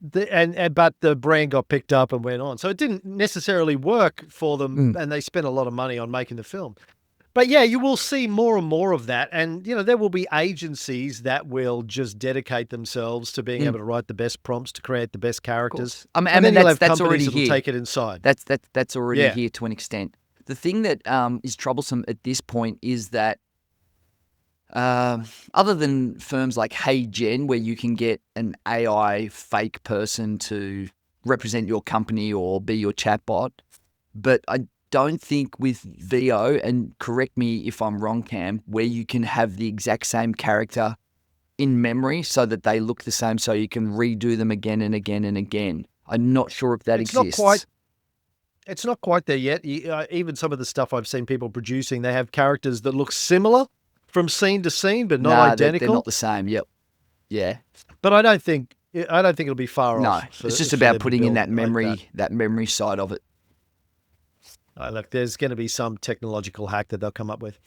A: the brand got picked up and went on. So it didn't necessarily work for them, and they spent a lot of money on making the film. But yeah, you will see more and more of that, and there will be agencies that will just dedicate themselves to being able to write the best prompts to create the best characters.
B: I mean,
A: and then
B: that's already here.
A: Take it inside.
B: That's already here to an extent. The thing that is troublesome at this point is that other than firms like Hey Gen, where you can get an AI fake person to represent your company or be your chatbot, but I don't think with VO, and correct me if I'm wrong, Cam, where you can have the exact same character in memory so that they look the same, so you can redo them again and again and again. I'm not sure if that exists.
A: It's not quite there yet. Even some of the stuff I've seen people producing, they have characters that look similar from scene to scene, but not identical.
B: They're not the same. Yep. Yeah.
A: But I don't think it'll be far off.
B: No, it's just about putting in that memory side of it.
A: Look, there's going to be some technological hack that they'll come up with.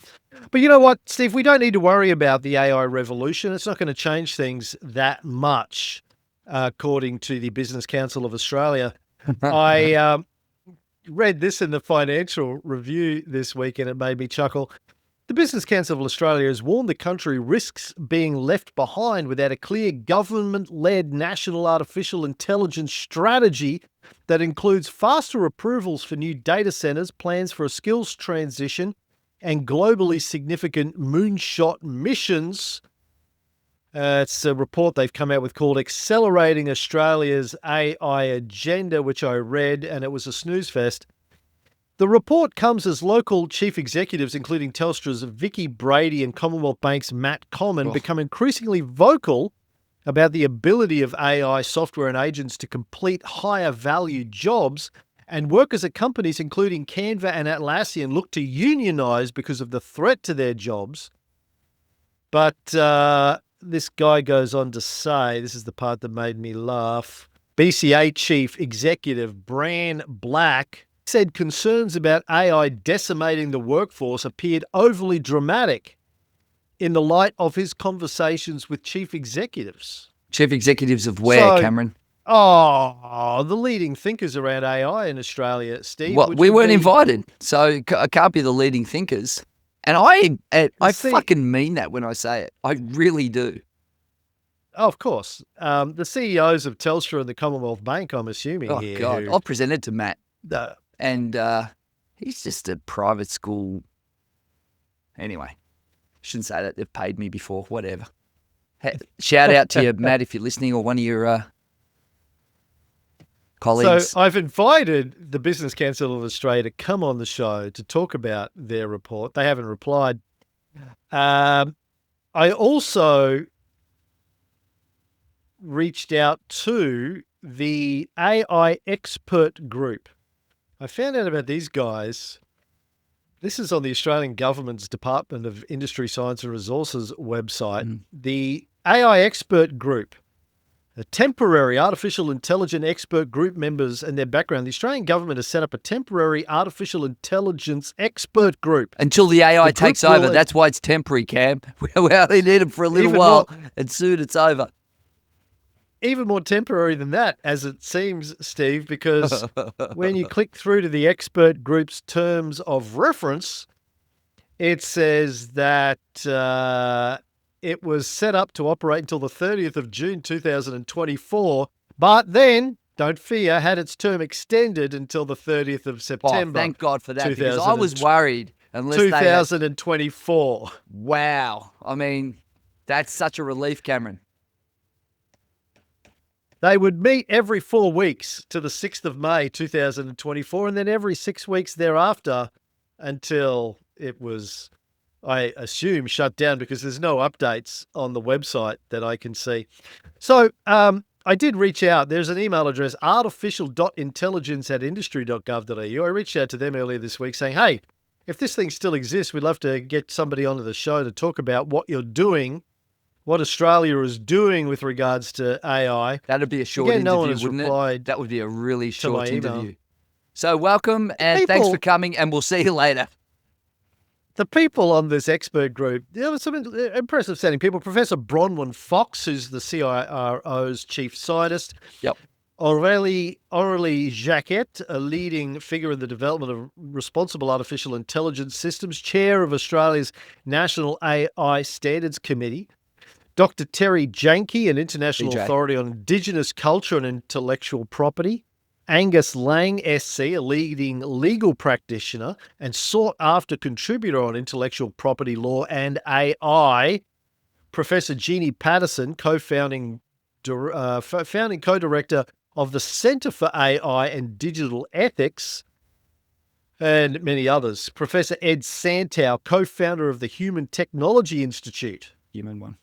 A: But you know what, Steve? We don't need to worry about the AI revolution. It's not going to change things that much, according to the Business Council of Australia. I read this in the Financial Review this week, and it made me chuckle. The Business Council of Australia has warned the country risks being left behind without a clear government-led national artificial intelligence strategy that includes faster approvals for new data centres, plans for a skills transition, and globally significant moonshot missions. It's a report they've come out with called Accelerating Australia's AI Agenda, which I read, and it was a snooze fest. The report comes as local chief executives, including Telstra's Vicky Brady and Commonwealth Bank's Matt Common, become increasingly vocal about the ability of AI software and agents to complete higher value jobs, and workers at companies including Canva and Atlassian look to unionize because of the threat to their jobs. But this guy goes on to say, this is the part that made me laugh, BCA chief executive Bran Black said concerns about AI decimating the workforce appeared overly dramatic in the light of his conversations with chief executives.
B: Chief executives of where, Cameron?
A: Oh, the leading thinkers around AI in Australia, Steve.
B: Well, we weren't invited, so I can't be the leading thinkers. And I fucking mean that when I say it. I really do.
A: Oh, of course. The CEOs of Telstra and the Commonwealth Bank, I'm assuming.
B: Oh,
A: here,
B: God. I've presented to Matt. And he's just a private school. Anyway, shouldn't say that. They've paid me before. Whatever. Hey, shout out to you, Matt, if you're listening, or one of your colleagues.
A: So I've invited the Business Council of Australia to come on the show to talk about their report. They haven't replied. I also reached out to the AI expert group. I found out about these guys. This is on the Australian government's Department of Industry, Science and Resources website. The AI expert group, a temporary artificial intelligence expert group members and their background. The Australian government has set up a temporary artificial intelligence expert group.
B: Until the AI takes over. That's why it's temporary, Cam. We only need them for a little while and soon it's over.
A: Even more temporary than that, as it seems, Steve, because when you click through to the expert group's terms of reference, it says that it was set up to operate until the 30th of June 2024, but then, don't fear, had its term extended until the 30th of September.
B: Oh, thank God for that, because I was worried.
A: 2024.
B: Wow. I mean, that's such a relief, Cameron.
A: They would meet every 4 weeks to the 6th of May 2024, and then every 6 weeks thereafter until it was, I assume, shut down because there's no updates on the website that I can see. So I did reach out. There's an email address, artificial.intelligence@industry.gov.au. I reached out to them earlier this week saying, hey, if this thing still exists, we'd love to get somebody onto the show to talk about what you're doing, what Australia is doing with regards to AI.
B: That'd be a short interview, wouldn't it? That would be a really short interview. So welcome and thanks for coming, and we'll see you later.
A: The people on this expert group, there were some impressive sounding people. Professor Bronwyn Fox, who's the CIRO's chief scientist.
B: Yep.
A: Aurélie Jacquet, a leading figure in the development of responsible artificial intelligence systems, chair of Australia's National AI Standards Committee. Dr. Terry Janke, an international authority on Indigenous culture and intellectual property. Angus Lang, SC, a leading legal practitioner and sought-after contributor on intellectual property law and AI. Professor Jeannie Patterson, founding co-director of the Centre for AI and Digital Ethics, and many others. Professor Ed Santow, co-founder of the Human Technology Institute.
B: Human one.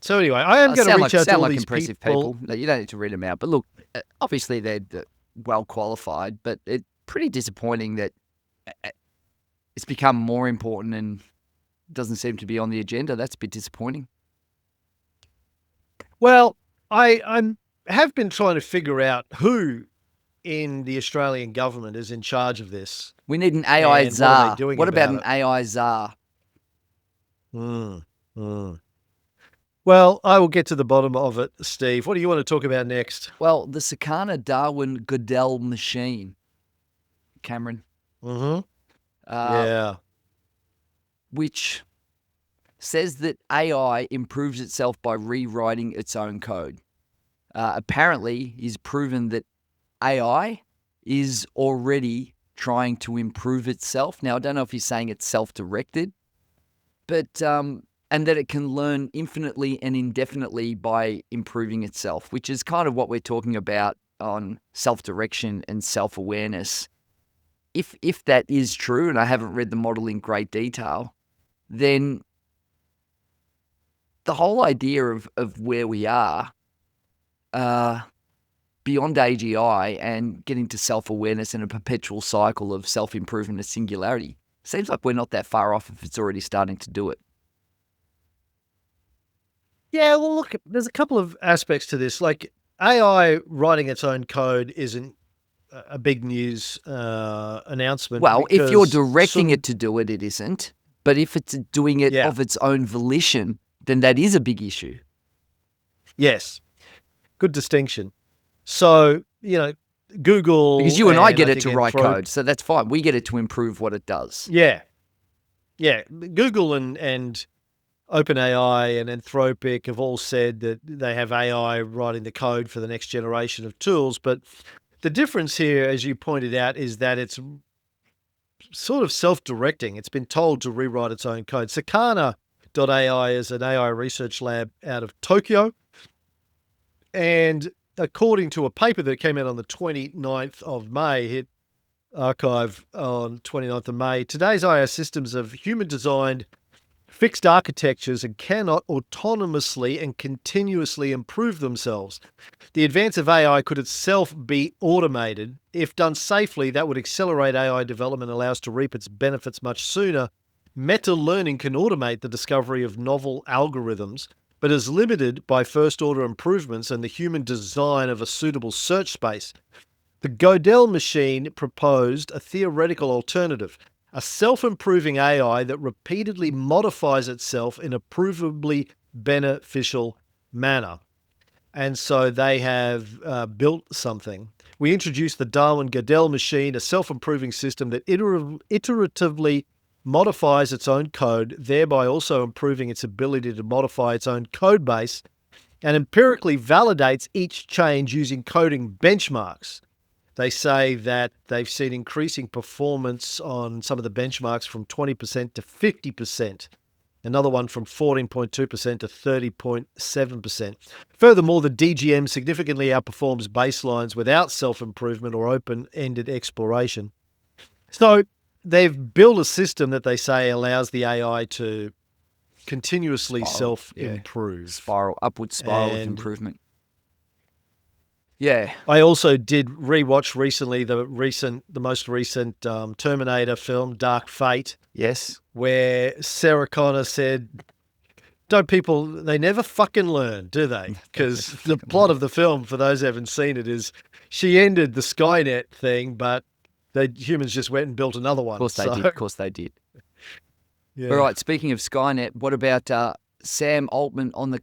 A: So anyway, I am going to reach out to all these
B: impressive people. No, you don't need to read them out. But look, obviously they're well qualified, but it's pretty disappointing that it's become more important and doesn't seem to be on the agenda. That's a bit disappointing.
A: Well, I have been trying to figure out who in the Australian government is in charge of this.
B: We need an AI czar. What about an AI czar?
A: Well, I will get to the bottom of it, Steve. What do you want to talk about next?
B: Well, the Sakana-Darwin-Goodell machine, Cameron.
A: Yeah.
B: which says that AI improves itself by rewriting its own code. Apparently, he's proven that AI is already trying to improve itself. Now, I don't know if he's saying it's self-directed, but and that it can learn infinitely and indefinitely by improving itself, which is kind of what we're talking about on self-direction and self-awareness. If that is true, and I haven't read the model in great detail, then the whole idea of where we are beyond AGI and getting to self-awareness and a perpetual cycle of self-improvement and singularity seems like we're not that far off if it's already starting to do it.
A: Yeah, well, look, there's a couple of aspects to this. Like AI writing its own code isn't a big news announcement.
B: Well, if you're
A: because
B: directing
A: some-
B: it to do it, it isn't. But if it's doing it
A: Yeah.
B: of its own volition, then that is a big issue.
A: Yes, good distinction. So, Google.
B: Because you and I get
A: I
B: it to
A: think
B: write
A: Anthrop-
B: code, so that's fine. We get it to improve what it does.
A: Yeah. Yeah. Google and OpenAI and Anthropic have all said that they have AI writing the code for the next generation of tools. But the difference here, as you pointed out, is that it's sort of self-directing. It's been told to rewrite its own code. Sakana.ai is an AI research lab out of Tokyo. And according to a paper that came out on the 29th of May, hit archive on 29th of May, today's AI systems have human-designed fixed architectures and cannot autonomously and continuously improve themselves. The advance of AI could itself be automated. If done safely, that would accelerate AI development and allow us to reap its benefits much sooner. Meta-learning can automate the discovery of novel algorithms, but is limited by first-order improvements and the human design of a suitable search space. The Gödel machine proposed a theoretical alternative, a self-improving AI that repeatedly modifies itself in a provably beneficial manner. And so they have built something. We introduced the Darwin-Gödel machine, a self-improving system that iteratively modifies its own code, thereby also improving its ability to modify its own code base, and empirically validates each change using coding benchmarks. They say that they've seen increasing performance on some of the benchmarks from 20% to 50%. Another one from 14.2% to 30.7%. Furthermore, the DGM significantly outperforms baselines without self-improvement or open-ended exploration. So they've built a system that they say allows the AI to continuously self-improve.
B: Upward spiral of
A: And-
B: improvement. Yeah.
A: I also did rewatch recently the most recent Terminator film, Dark Fate,
B: Yes.
A: where Sarah Connor said, "Don't people? They never fucking learn, do they?" Because the plot of the film, for those who haven't seen it, is she ended the Skynet thing, but the humans just went and built another one.
B: Of course they did. Of course they did.
A: Yeah.
B: All right. Speaking of Skynet, what about Sam Altman on the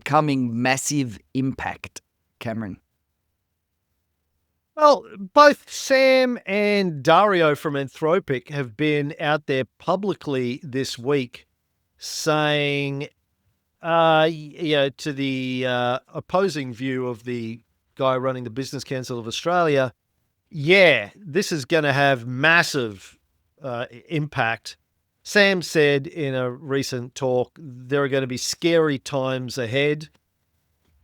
B: coming massive impact, Cameron?
A: Well, both Sam and Dario from Anthropic have been out there publicly this week saying, to the opposing view of the guy running the Business Council of Australia, yeah, this is going to have massive impact. Sam said in a recent talk, there are going to be scary times ahead.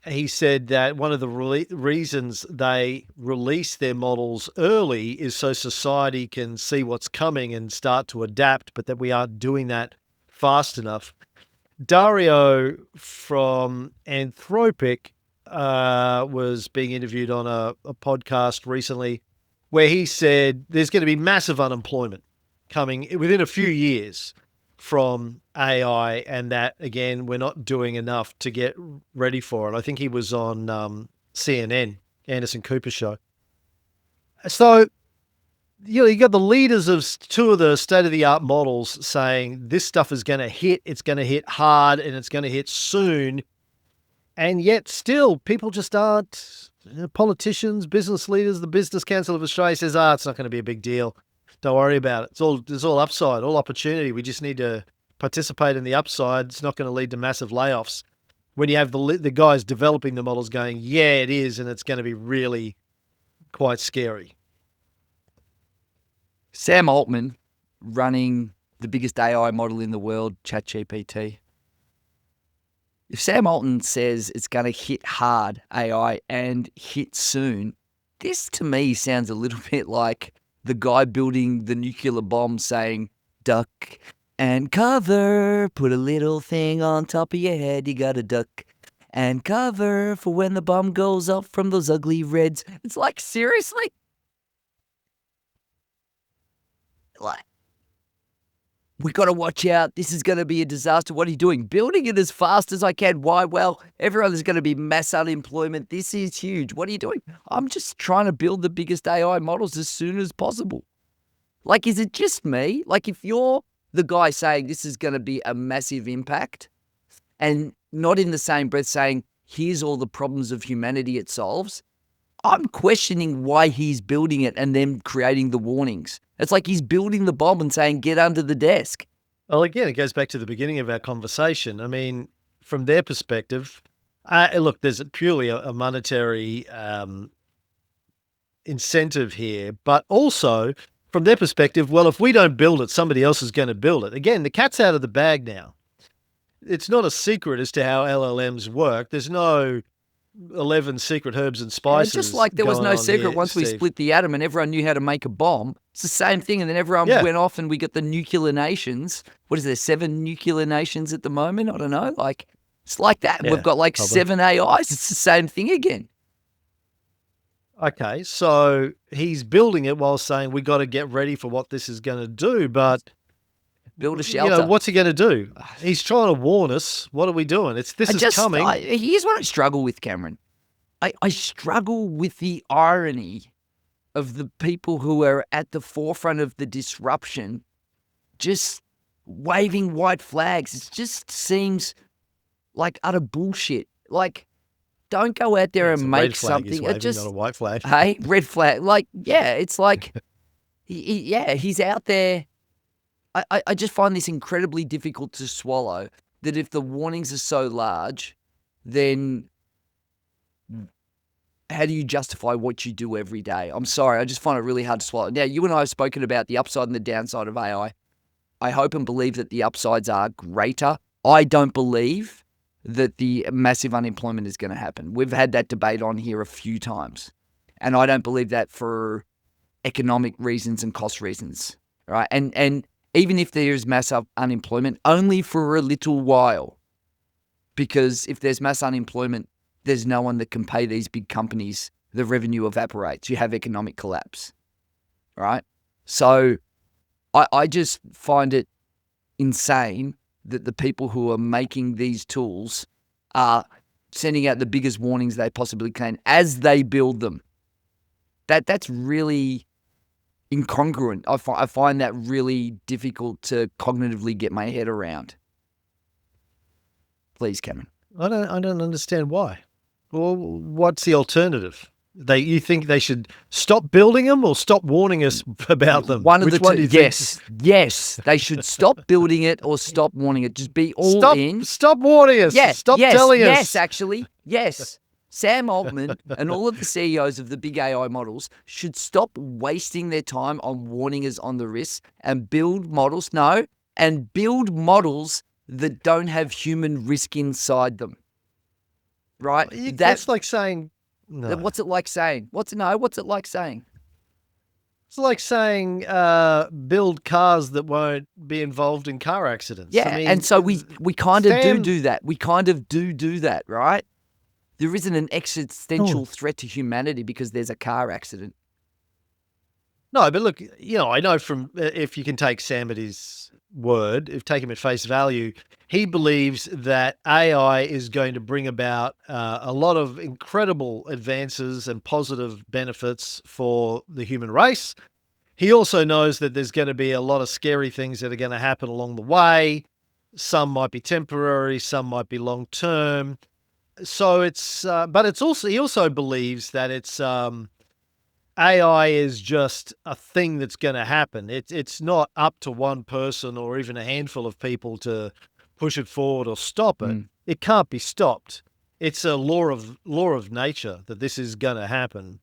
A: He said that one of the reasons they release their models early is so society can see what's coming and start to adapt, but that we aren't doing that fast enough. Dario from Anthropic was being interviewed on a podcast recently where he said there's going to be massive unemployment coming within a few years from AI, and that, again, we're not doing enough to get ready for it. I think he was on CNN, Anderson Cooper show. So, you got the leaders of two of the state-of-the-art models saying this stuff is going to hit, it's going to hit hard, and it's going to hit soon. And yet still, people just aren't, politicians, business leaders, the Business Council of Australia says, it's not going to be a big deal. Don't worry about it. There's all upside, all opportunity. We just need to participate in the upside. It's not going to lead to massive layoffs. When you have the guys developing the models going, yeah, it is, and it's going to be really quite scary.
B: Sam Altman running the biggest AI model in the world, ChatGPT. If Sam Altman says it's going to hit hard, AI, and hit soon, this to me sounds a little bit like the guy building the nuclear bomb saying, duck and cover, put a little thing on top of your head, you gotta duck and cover for when the bomb goes off from those ugly reds. It's like, seriously? Like, we got to watch out. This is going to be a disaster. What are you doing? Building it as fast as I can. Why? Well, everyone is going to be mass unemployment. This is huge. What are you doing? I'm just trying to build the biggest AI models as soon as possible. Like, is it just me? Like, if you're the guy saying this is going to be a massive impact and not in the same breath saying, here's all the problems of humanity it solves, I'm questioning why he's building it and then creating the warnings. It's like he's building the bomb and saying, get under the desk.
A: Well, again, it goes back to the beginning of our conversation. I mean, from their perspective, look, there's purely a monetary incentive here, but also from their perspective, well, if we don't build it, somebody else is going to build it. Again, the cat's out of the bag now. It's not a secret as to how LLMs work. There's no 11 secret herbs and spices.
B: Just like there was
A: going
B: no
A: on
B: secret
A: here,
B: once we
A: Steve.
B: split the atom and everyone knew how to make a bomb. It's the same thing. And then everyone went off and we got the nuclear nations. What is there, 7 nuclear nations at the moment? I don't know. Like, it's like that.
A: Yeah,
B: We've got like
A: probably.
B: 7 AIs. It's the same thing again.
A: Okay, so he's building it while saying we got to get ready for what this is going to do, but
B: Build a shelter.
A: what's he going to do? He's trying to warn us. What are we doing? This is coming.
B: Here's what I struggle with, Cameron. I struggle with the irony of the people who are at the forefront of the disruption just waving white flags. It just seems like utter bullshit. Like, don't go out there
A: It's
B: and
A: a red
B: make
A: flag he's
B: something.
A: waving,
B: It just,
A: not a white flag.
B: hey, red flag. Like, yeah, it's like, he's out there. I just find this incredibly difficult to swallow, that if the warnings are so large, then how do you justify what you do every day? I'm sorry, I just find it really hard to swallow. Now, you and I have spoken about the upside and the downside of AI. I hope and believe that the upsides are greater. I don't believe that the massive unemployment is going to happen. We've had that debate on here a few times. And I don't believe that for economic reasons and cost reasons, right? And even if there is mass unemployment, only for a little while. Because if there's mass unemployment, there's no one that can pay these big companies. The revenue evaporates. You have economic collapse, right? So I just find it insane that the people who are making these tools are sending out the biggest warnings they possibly can as they build them. That's really incongruent. I find that really difficult to cognitively get my head around. Please, Cameron.
A: I don't understand why. Well, what's the alternative? You think they should stop building them or stop warning us about them?
B: One of
A: Which
B: the
A: one
B: two.
A: do you think?
B: Yes. They should stop building it or stop warning it. Just be all in.
A: Stop warning us.
B: Yes.
A: Stop telling us.
B: Yes, actually. Yes. Sam Altman and all of the CEOs of the big AI models should stop wasting their time on warning us on the risks and build models. No, and build models that don't have human risk inside them. Right?
A: That's like saying no.
B: What's it like saying? What's it like saying?
A: It's like saying build cars that won't be involved in car accidents.
B: Yeah,
A: I mean,
B: and so we kind of
A: Sam-
B: do that. We kind of do that, right? There isn't an existential threat to humanity because there's a car accident.
A: No, but look, I know from if you can take Sam at his word, if take him at face value, he believes that AI is going to bring about a lot of incredible advances and positive benefits for the human race. He also knows that there's going to be a lot of scary things that are going to happen along the way. Some might be temporary, some might be long term. So but it's also, he also believes that it's AI is just a thing that's going to happen. It's not up to one person or even a handful of people to push it forward or stop it. It can't be stopped. It's a law of nature that this is going to happen.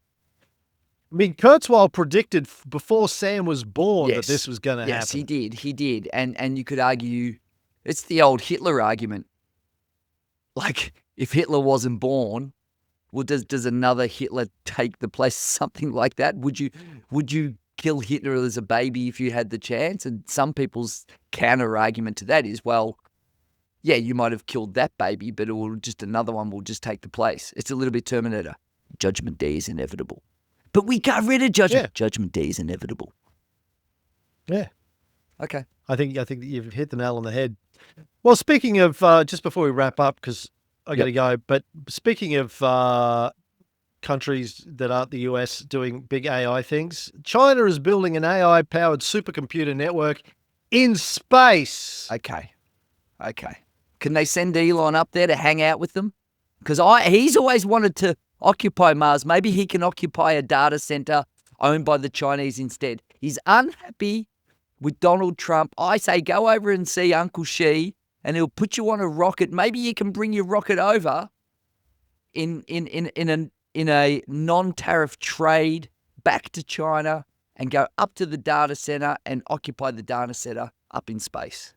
A: I mean, Kurzweil predicted before Sam was born that this was going to happen.
B: Yes, he did. He did. And you could argue it's the old Hitler argument. Like, if Hitler wasn't born, well, does another Hitler take the place? Something like that? Would you kill Hitler as a baby if you had the chance? And some people's counter argument to that is, well, yeah, you might have killed that baby, but another one will just take the place. It's a little bit Terminator. Judgment Day is inevitable. But we got rid of Judgment.
A: Yeah.
B: Judgment Day is inevitable.
A: Yeah.
B: Okay.
A: I think that you've hit the nail on the head. Well, speaking of, just before we wrap up, because I got to go, but speaking of countries that aren't the US doing big AI things, China is building an AI-powered supercomputer network in space.
B: Okay. Can they send Elon up there to hang out with them? Because he's always wanted to occupy Mars. Maybe he can occupy a data center owned by the Chinese instead. He's unhappy with Donald Trump. I say go over and see Uncle Xi, and he'll put you on a rocket. Maybe you can bring your rocket over in a non-tariff trade back to China and go up to the data center and occupy the data center up in space.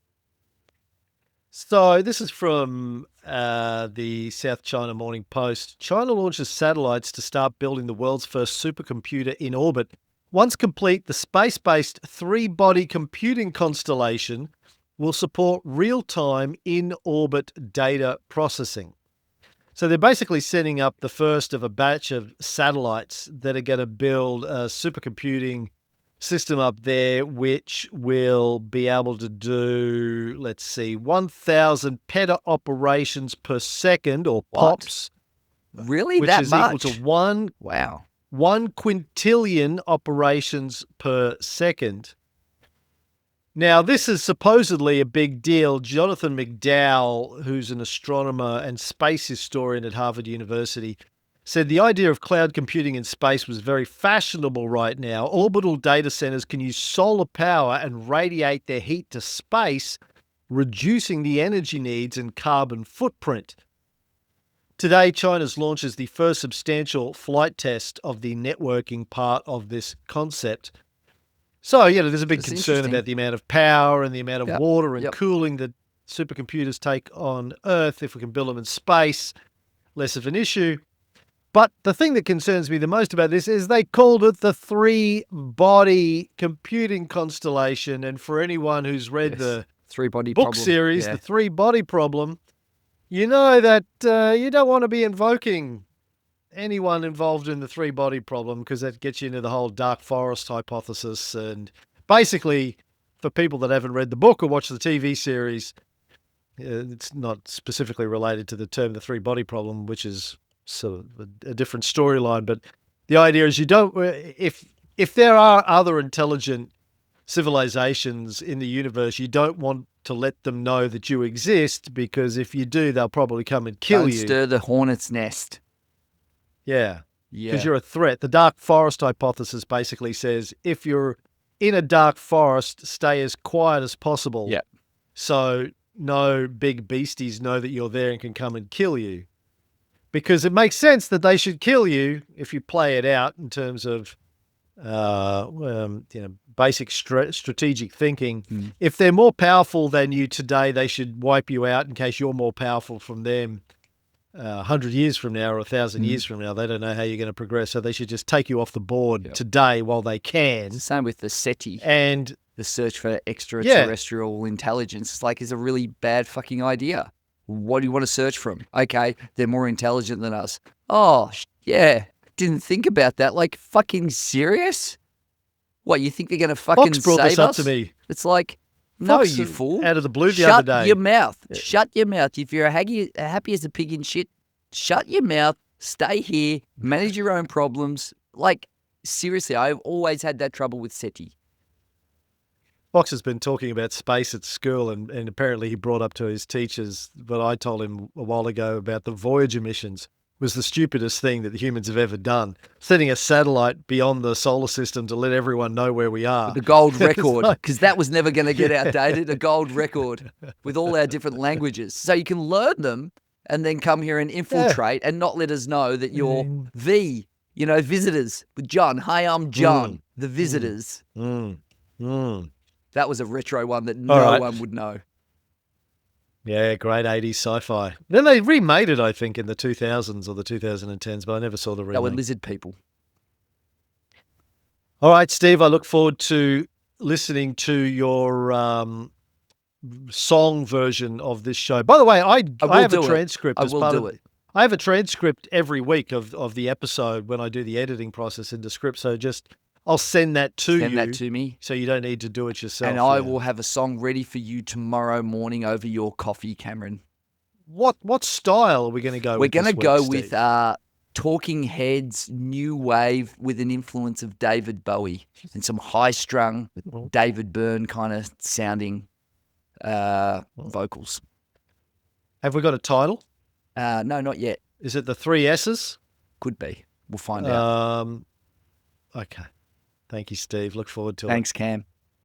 A: So this is from the South China Morning Post. China launches satellites to start building the world's first supercomputer in orbit. Once complete, the space-based three-body computing constellation will support real-time in-orbit data processing. So they're basically setting up the first of a batch of satellites that are going to build a supercomputing system up there, which will be able to do, 1,000 peta operations per second, or POPs.
B: Really?
A: Which
B: that
A: is
B: much?
A: equal to one quintillion operations per second. Now, this is supposedly a big deal. Jonathan McDowell, who's an astronomer and space historian at Harvard University, said the idea of cloud computing in space was very fashionable right now. Orbital data centers can use solar power and radiate their heat to space, reducing the energy needs and carbon footprint. Today, China's launches the first substantial flight test of the networking part of this concept. So, there's a big concern about the amount of power and the amount of water and cooling that supercomputers take on Earth. If we can build them in space, less of an issue. But the thing that concerns me the most about this is they called it the three-body computing constellation. And for anyone who's read the
B: three-body
A: book
B: problem
A: series, The Three-Body Problem, you know that you don't want to be invoking anyone involved in the three-body problem, because that gets you into the whole dark forest hypothesis. And basically, for people that haven't read the book or watched the TV series, it's not specifically related to the term the three-body problem, which is sort of a different storyline. But the idea is if there are other intelligent civilizations in the universe, you don't want to let them know that you exist, because if you do, they'll probably come and kill you.
B: Don't stir the hornet's nest.
A: Yeah. Because you're a threat. The dark forest hypothesis basically says if you're in a dark forest, stay as quiet as possible.
B: Yeah.
A: So no big beasties know that you're there and can come and kill you. Because it makes sense that they should kill you if you play it out in terms of basic strategic thinking. If they're more powerful than you today, they should wipe you out in case you're more powerful from them 100 years from now or 1,000 years from now. They don't know how you're going to progress, so they should just take you off the board today while they can.
B: It's the same with the SETI.
A: And
B: the search for extraterrestrial intelligence. It's like, it's a really bad fucking idea. What do you want to search from? Okay, they're more intelligent than us. Oh, didn't think about that. Like, fucking serious? What, you think they're going to fucking
A: Fox brought
B: save
A: this up
B: us?
A: to me.
B: It's like, no,
A: Fox,
B: you fool.
A: Out of the blue the other day.
B: Shut your mouth. Shut your mouth. If you're happy as a pig in shit, shut your mouth. Stay here. Manage your own problems. Like, seriously, I've always had that trouble with SETI.
A: Fox has been talking about space at school, and apparently he brought up to his teachers what I told him a while ago about the Voyager missions. was the stupidest thing that the humans have ever done. Sending a satellite beyond the solar system to let everyone know where we are.
B: The gold
A: It's
B: record,
A: like-
B: because that was never going to get outdated. A gold record with all our different languages. So you can learn them and then come here and infiltrate and not let us know that you're visitors with John. Hi, I'm John, the visitors. That was a retro one that no one would know.
A: Yeah, great 80s sci-fi. Then they remade it, I think, in the 2000s or the 2010s, but I never saw the remake.
B: They were lizard people.
A: All right, Steve, I look forward to listening to your song version of this show. By the way, I have a transcript as part of it. I have a transcript every week of the episode when I do the editing process into script. So I'll send that to you.
B: Send that to me.
A: So you don't need to do it yourself.
B: And I will have a song ready for you tomorrow morning over your coffee, Cameron.
A: What style are we going to go with?
B: We're going to go
A: Steve?
B: with Talking Heads, new wave with an influence of David Bowie and some high-strung David Byrne kind of sounding vocals.
A: Have we got a title?
B: No, not yet.
A: Is it the 3 S's?
B: Could be. We'll find out.
A: Okay. Thank you, Steve. Look forward to it.
B: Thanks, Cam.